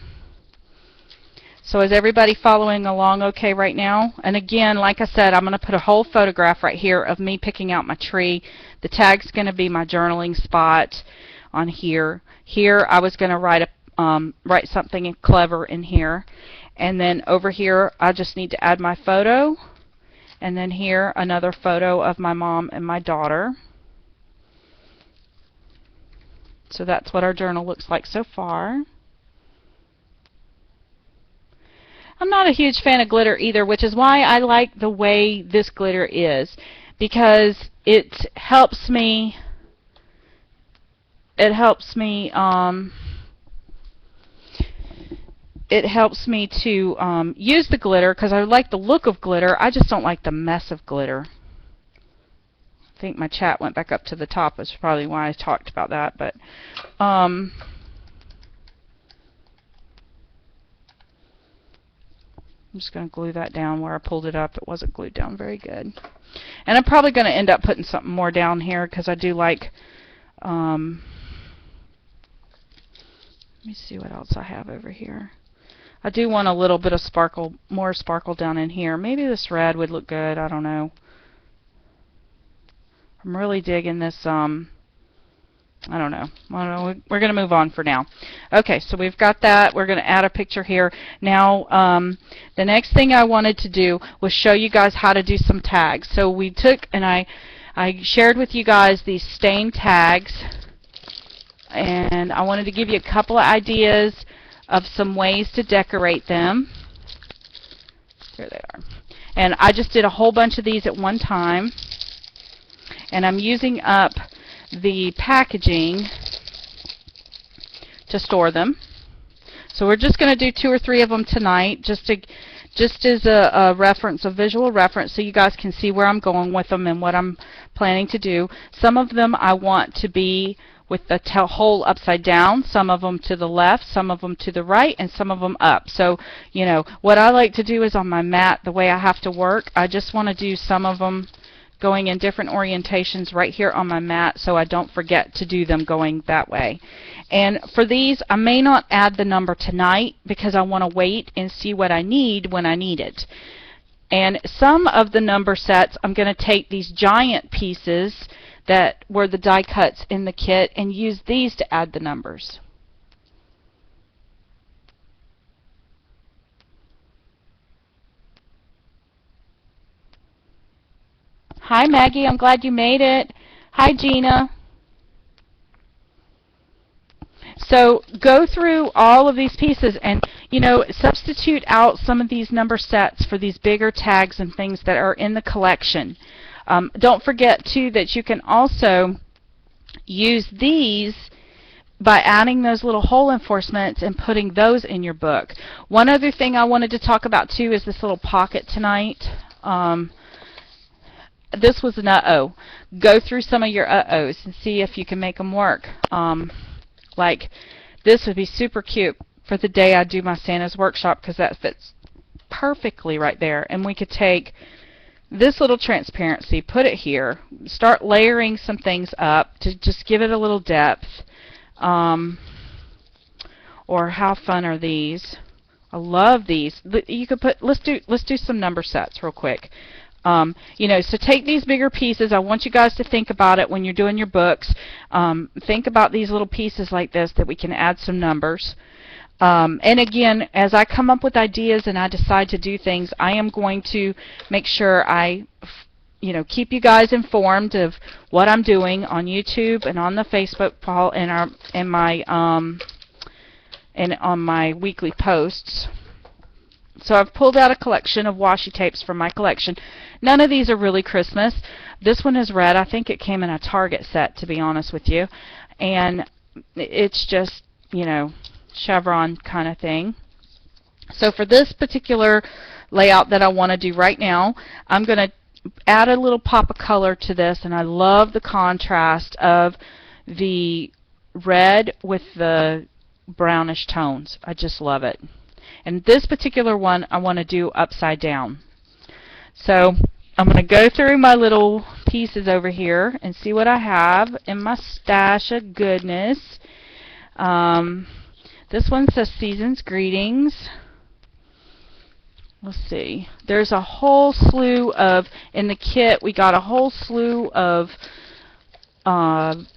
So is everybody following along okay right now? And again, like I said, I'm going to put a whole photograph right here of me picking out my tree. The tag's going to be my journaling spot on here. Here I was going to write something clever in here. And then over here I just need to add my photo. And then here another photo of my mom and my daughter. So that's what our journal looks like so far. I'm not a huge fan of glitter either, which is why I like the way this glitter is, because it helps me to use the glitter, because I like the look of glitter. I just don't like the mess of glitter. I think my chat went back up to the top. That's probably why I talked about that. But I'm just going to glue that down where I pulled it up. It wasn't glued down very good. And I'm probably going to end up putting something more down here because I do like, let me see what else I have over here. I do want a little bit of sparkle, more sparkle down in here. Maybe this red would look good. I don't know. I'm really digging this, I don't know. We're going to move on for now. Okay, so we've got that. We're going to add a picture here. Now, the next thing I wanted to do was show you guys how to do some tags. So we took, and I shared with you guys these stain tags, and I wanted to give you a couple of ideas of some ways to decorate them. Here they are. And I just did a whole bunch of these at one time, and I'm using up the packaging to store them. So we're just going to do 2 or 3 of them tonight, just as a reference, a visual reference, so you guys can see where I'm going with them and what I'm planning to do. Some of them I want to be with the hole upside down, some of them to the left, some of them to the right, and some of them up. So, you know, what I like to do is on my mat, the way I have to work, I just want to do some of them going in different orientations right here on my mat so I don't forget to do them going that way. And for these, I may not add the number tonight because I want to wait and see what I need when I need it. And some of the number sets, I'm going to take these giant pieces that were the die cuts in the kit and use these to add the numbers. Hi Maggie, I'm glad you made it. Hi Gina. So go through all of these pieces and, you know, substitute out some of these number sets for these bigger tags and things that are in the collection. Don't forget too that you can also use these by adding those little hole enforcements and putting those in your book. One other thing I wanted to talk about too is this little pocket tonight. this was an uh-oh. Go through some of your uh-ohs and see if you can make them work. Like this would be super cute for the day I do my Santa's workshop, because that fits perfectly right there. And we could take this little transparency, put it here, start layering some things up to just give it a little depth. Or how fun are these? I love these. You could put, let's do some number sets real quick. You know, so take these bigger pieces. I want you guys to think about it when you're doing your books. Think about these little pieces like this that we can add some numbers. And again, as I come up with ideas and I decide to do things, I am going to make sure I, you know, keep you guys informed of what I'm doing on YouTube and on the Facebook and on my weekly posts. So I've pulled out a collection of washi tapes from my collection. None of these are really Christmas. This one is red. I think it came in a Target set, to be honest with you. And it's just, you know, chevron kind of thing. So for this particular layout that I want to do right now, I'm going to add a little pop of color to this, and I love the contrast of the red with the brownish tones. I just love it. And this particular one I want to do upside down. So I'm going to go through my little pieces over here and see what I have in my stash of goodness. This one says Season's Greetings. Let's see. There's a whole slew of, in the kit, we got a whole slew of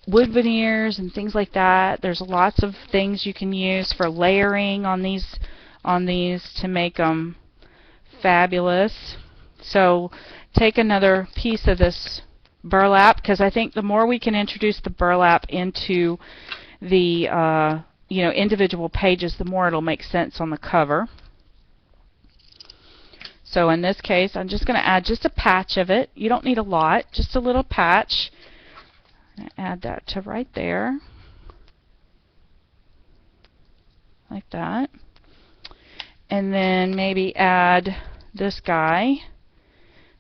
wood veneers and things like that. There's lots of things you can use for layering on these to make them fabulous. So take another piece of this burlap, because I think the more we can introduce the burlap into the you know, individual pages, the more it'll make sense on the cover. So in this case, I'm just going to add just a patch of it. You don't need a lot, just a little patch. Add that to right there, like that. And then maybe add this guy.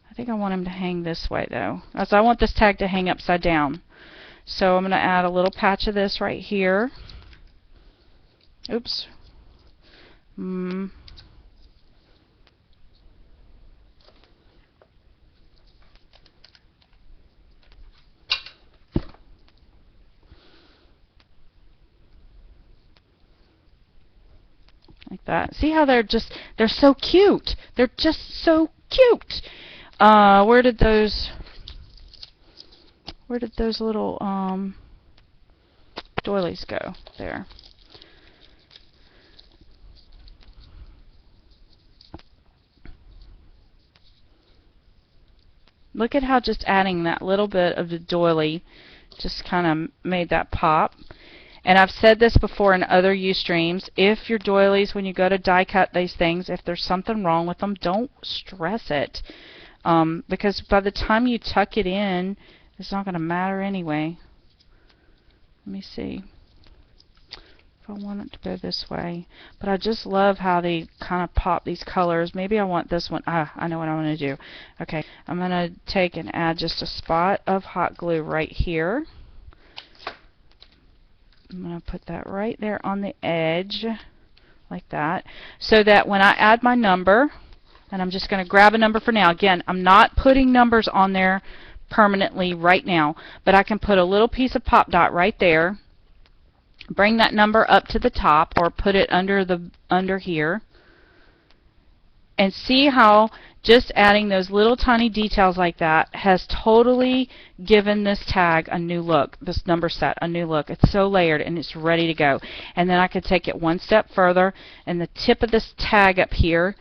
I think I want him to hang this way though, as I want this tag to hang upside down. So I'm going to add a little patch of this right here. Oops. Like that. See how they're so cute. They're just so cute. Where did those little doilies go? There. Look at how just adding that little bit of the doily just kind of made that pop. And I've said this before in other Ustreams, if your doilies, when you go to die cut these things, if there's something wrong with them, don't stress it. Because by the time you tuck it in, it's not going to matter anyway. Let me see if I want it to go this way. But I just love how they kind of pop these colors. Maybe I want this one. I know what I want to do. Okay, I'm going to take and add just a spot of hot glue right here. I'm going to put that right there on the edge, like that, so that when I add my number, and I'm just going to grab a number for now. Again, I'm not putting numbers on there permanently right now, but I can put a little piece of pop dot right there, bring that number up to the top, or put it under here, and see how just adding those little tiny details like that has totally given this tag a new look, this number set a new look. It's so layered and it's ready to go. And then I could take it one step further, and the tip of this tag up here,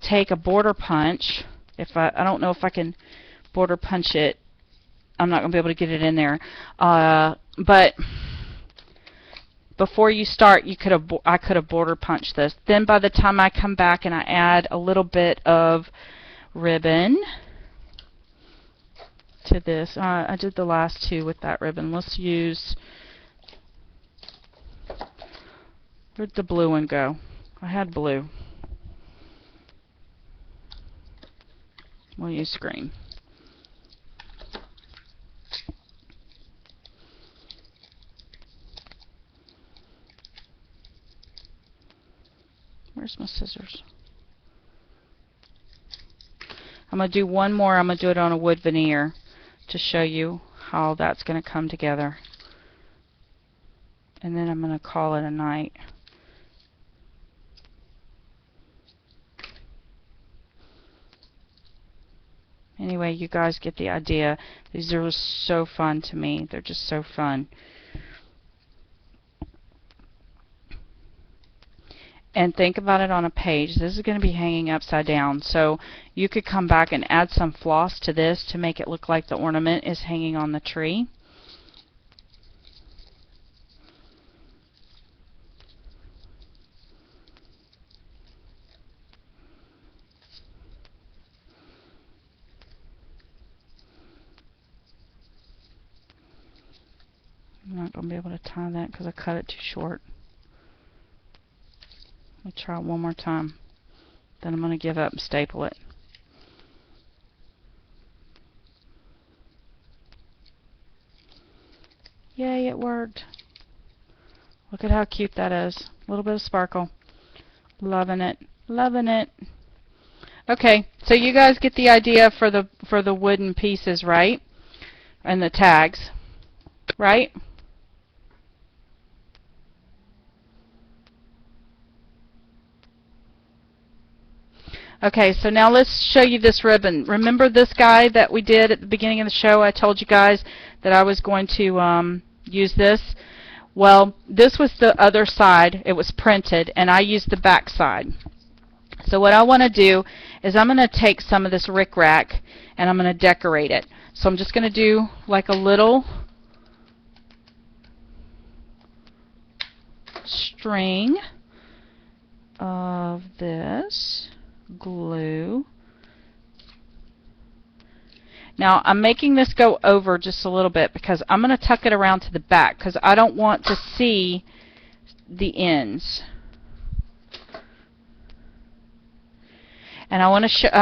take a border punch. If I don't know if I can border punch it. I'm not going to be able to get it in there. But before you start, I could have border punched this. Then by the time I come back and I add a little bit of ribbon to this, I did the last two with that ribbon. Let's use, where'd the blue one go? I had blue. We'll use green. Where's my scissors? I'm going to do one more. I'm going to do it on a wood veneer to show you how that's going to come together. And then I'm going to call it a night. Anyway, you guys get the idea. These are so fun to me. They're just so fun. And think about it on a page. This is going to be hanging upside down. So you could come back and add some floss to this to make it look like the ornament is hanging on the tree. I'm not going to be able to tie that because I cut it too short. Let me try it one more time. Then I'm going to give up and staple it. Yay, it worked. Look at how cute that is. A little bit of sparkle. Loving it. Loving it. Okay, so you guys get the idea for the wooden pieces, right? And the tags, right? Okay, so now let's show you this ribbon. Remember this guy that we did at the beginning of the show? I told you guys that I was going to use this. Well, this was the other side. It was printed, and I used the back side. So what I want to do is I'm going to take some of this rickrack, and I'm going to decorate it. So I'm just going to do like a little string of this glue. Now I'm making this go over just a little bit because I'm going to tuck it around to the back because I don't want to see the ends. And I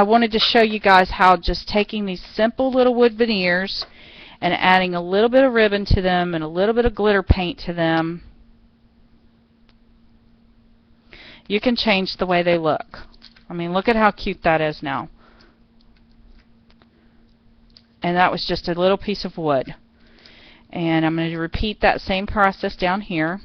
wanted to show you guys how just taking these simple little wood veneers and adding a little bit of ribbon to them and a little bit of glitter paint to them, you can change the way they look. I mean, look at how cute that is now. And that was just a little piece of wood. And I'm going to repeat that same process down here.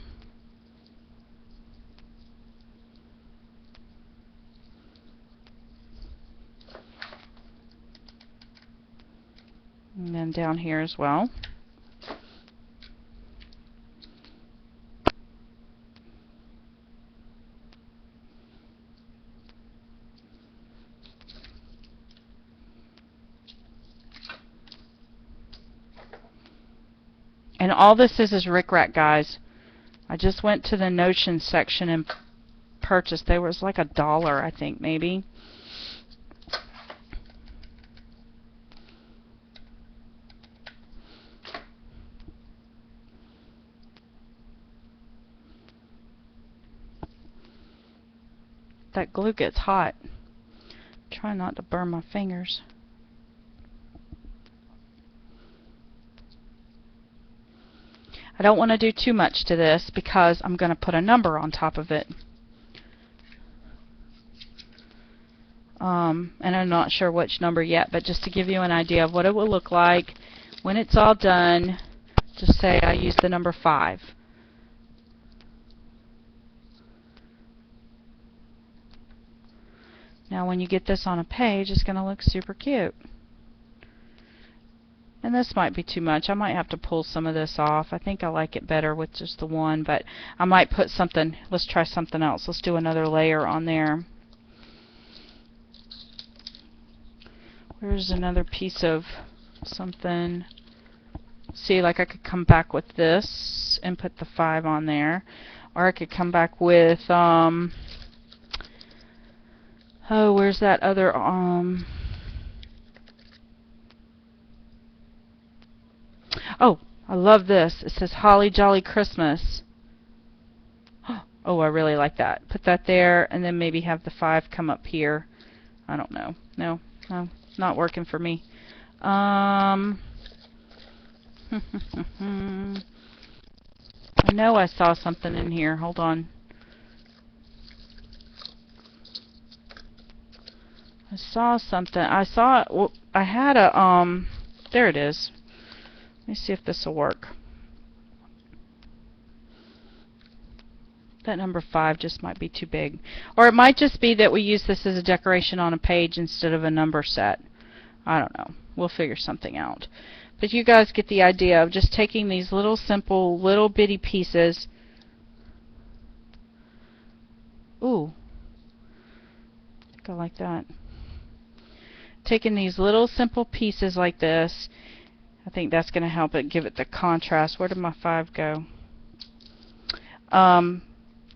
And then down here as well. And all this is rickrack, guys. I just went to the Notion section and purchased. There was like $1, I think, maybe. That glue gets hot. Try not to burn my fingers. I don't want to do too much to this because I'm going to put a number on top of it. And I'm not sure which number yet, but just to give you an idea of what it will look like when it's all done, just say I use the number 5. Now when you get this on a page, it's going to look super cute. And this might be too much. I might have to pull some of this off. I think I like it better with just the one, but I might put something. Let's try something else. Let's do another layer on there. Where's another piece of something? See, like I could come back with this and put the 5 on there. Or I could come back with, oh, where's that other, oh, I love this. It says Holly Jolly Christmas. Oh, I really like that. Put that there and then maybe have the 5 come up here. I don't know. No, not working for me. I know I saw something in here. Hold on. I saw something. I saw, well, I had a, there it is. Let me see if this will work. That number 5 just might be too big. Or it might just be that we use this as a decoration on a page instead of a number set. I don't know. We'll figure something out. But you guys get the idea of just taking these little simple, little bitty pieces. Ooh. I think I like that. Taking these little simple pieces like this. I think that's going to help it give it the contrast. Where did my 5 go?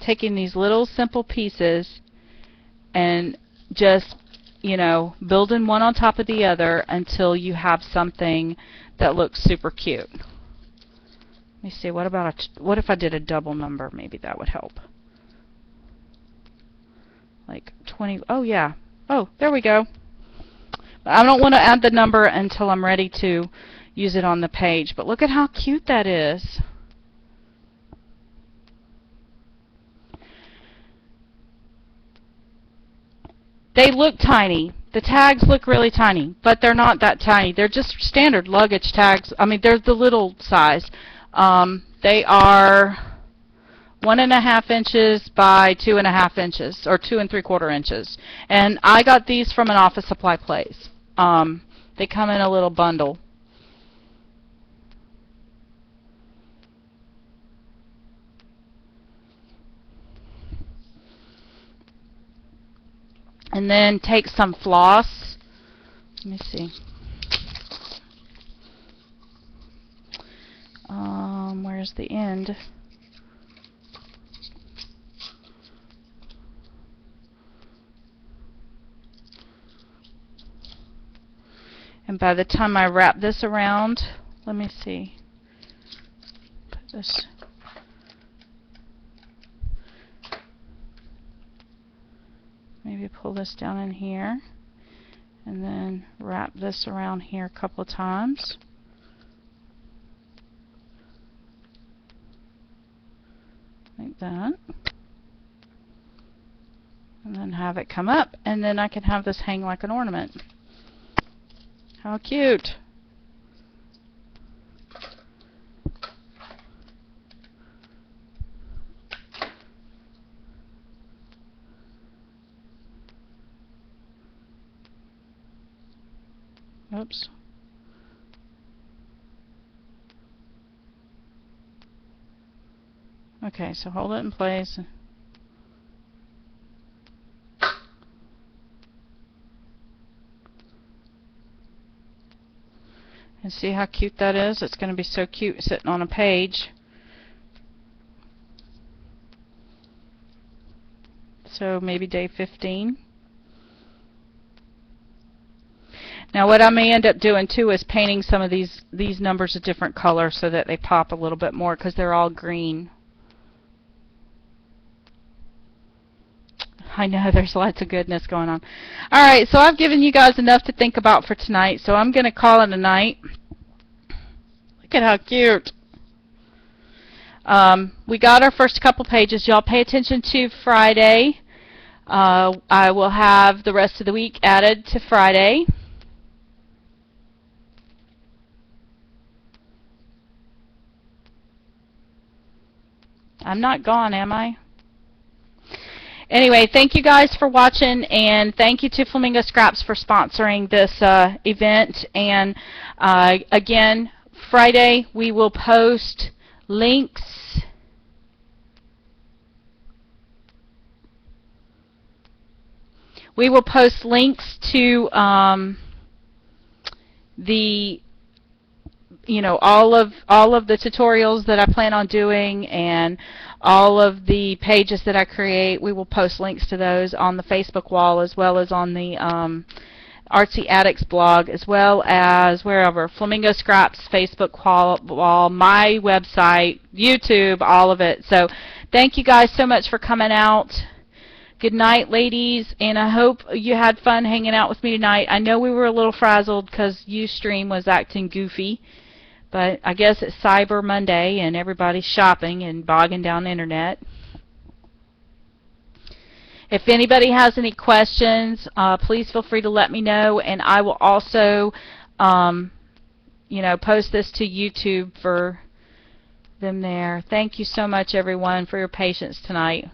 Taking these little simple pieces and just, you know, building one on top of the other until you have something that looks super cute. Let me see, what if I did a double number? Maybe that would help. Like 20, oh yeah. Oh, there we go. I don't want to add the number until I'm ready to use it on the page, but look at how cute that is. They look tiny. The tags look really tiny, but they're not that tiny. They're just standard luggage tags. I mean, they're the little size. They are 1.5 inches by 2.5 inches, or 2 3/4 inches. And I got these from an office supply place. They come in a little bundle. And then take some floss. Let me see. Where's the end? And by the time I wrap this around, let me see. Put this. Maybe pull this down in here and then wrap this around here a couple of times. Like that. And then have it come up, and then I can have this hang like an ornament. How cute! Oops. Okay, so hold it in place. And see how cute that is? It's going to be so cute sitting on a page. So maybe day 15. Now what I may end up doing too is painting some of these numbers a different color so that they pop a little bit more, because they're all green. I know there's lots of goodness going on. Alright, so I've given you guys enough to think about for tonight, so I'm going to call it a night. Look at how cute. We got our first couple pages. Y'all pay attention to Friday. I will have the rest of the week added to Friday. I'm not gone, am I? Anyway, thank you guys for watching, and thank you to Flamingo Scraps for sponsoring this event. And again, Friday we will post links. We will post links to the, you know, all of the tutorials that I plan on doing, and all of the pages that I create. We will post links to those on the Facebook wall, as well as on the Artsy Addicts blog, as well as wherever. Flamingo Scraps Facebook wall, my website, YouTube, all of it. So thank you guys so much for coming out. Good night, ladies, and I hope you had fun hanging out with me tonight. I know we were a little frazzled because Ustream was acting goofy. But I guess it's Cyber Monday and everybody's shopping and bogging down the internet. If anybody has any questions, please feel free to let me know, and I will also post this to YouTube for them there. Thank you so much, everyone, for your patience tonight.